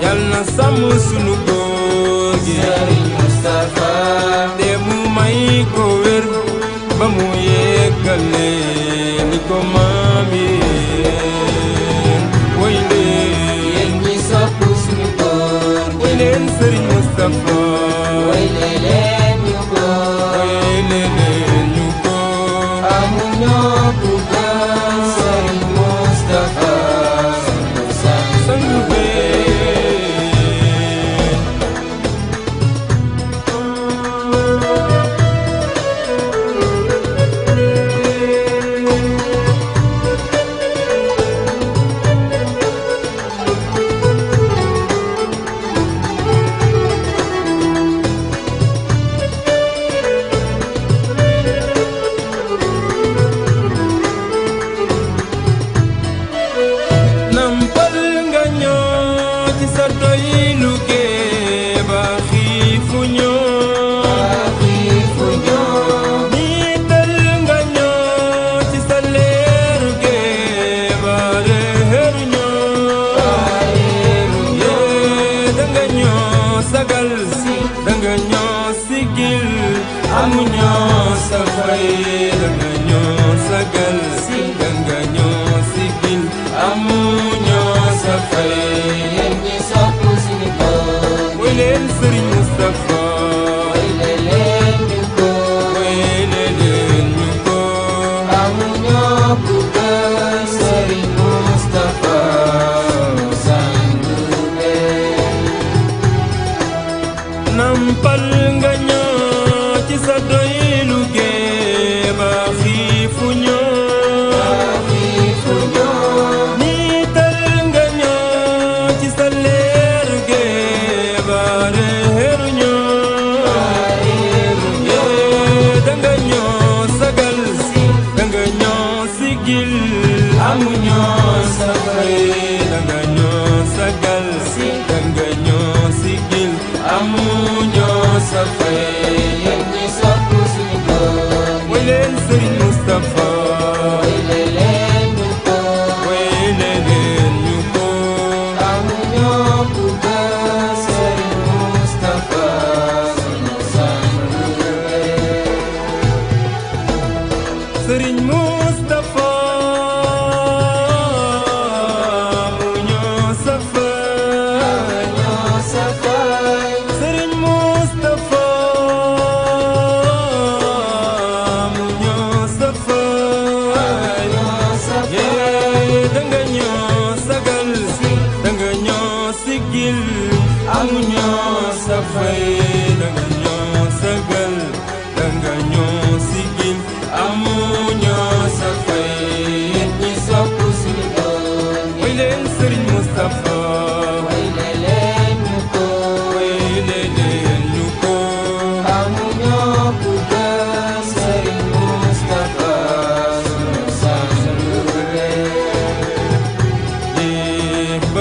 yal na sàmm sunu góor gi Sëriñ Mustapha te mu may ko wér ba mu yeggale ni ko maam yéen way leen yéen ñi sopp suñu góor way leen Serigne Moustapha way leen ñu góor way leen ñu góor amuñoo ku gën Sëriñ Mustapha suñu sang sang bee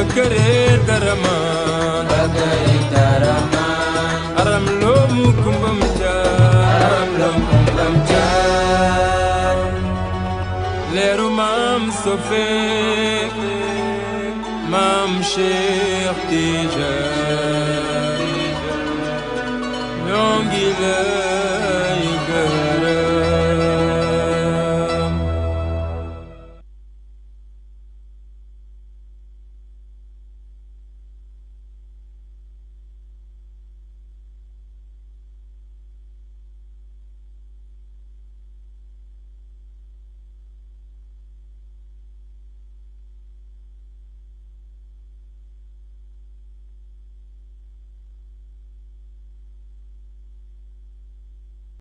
Bakare Daraman Bakare Daraman Aram lo mukumbam Aram lo mukumbam jar Leru mam Sofek Mam Sheikh Tijan Ñongi la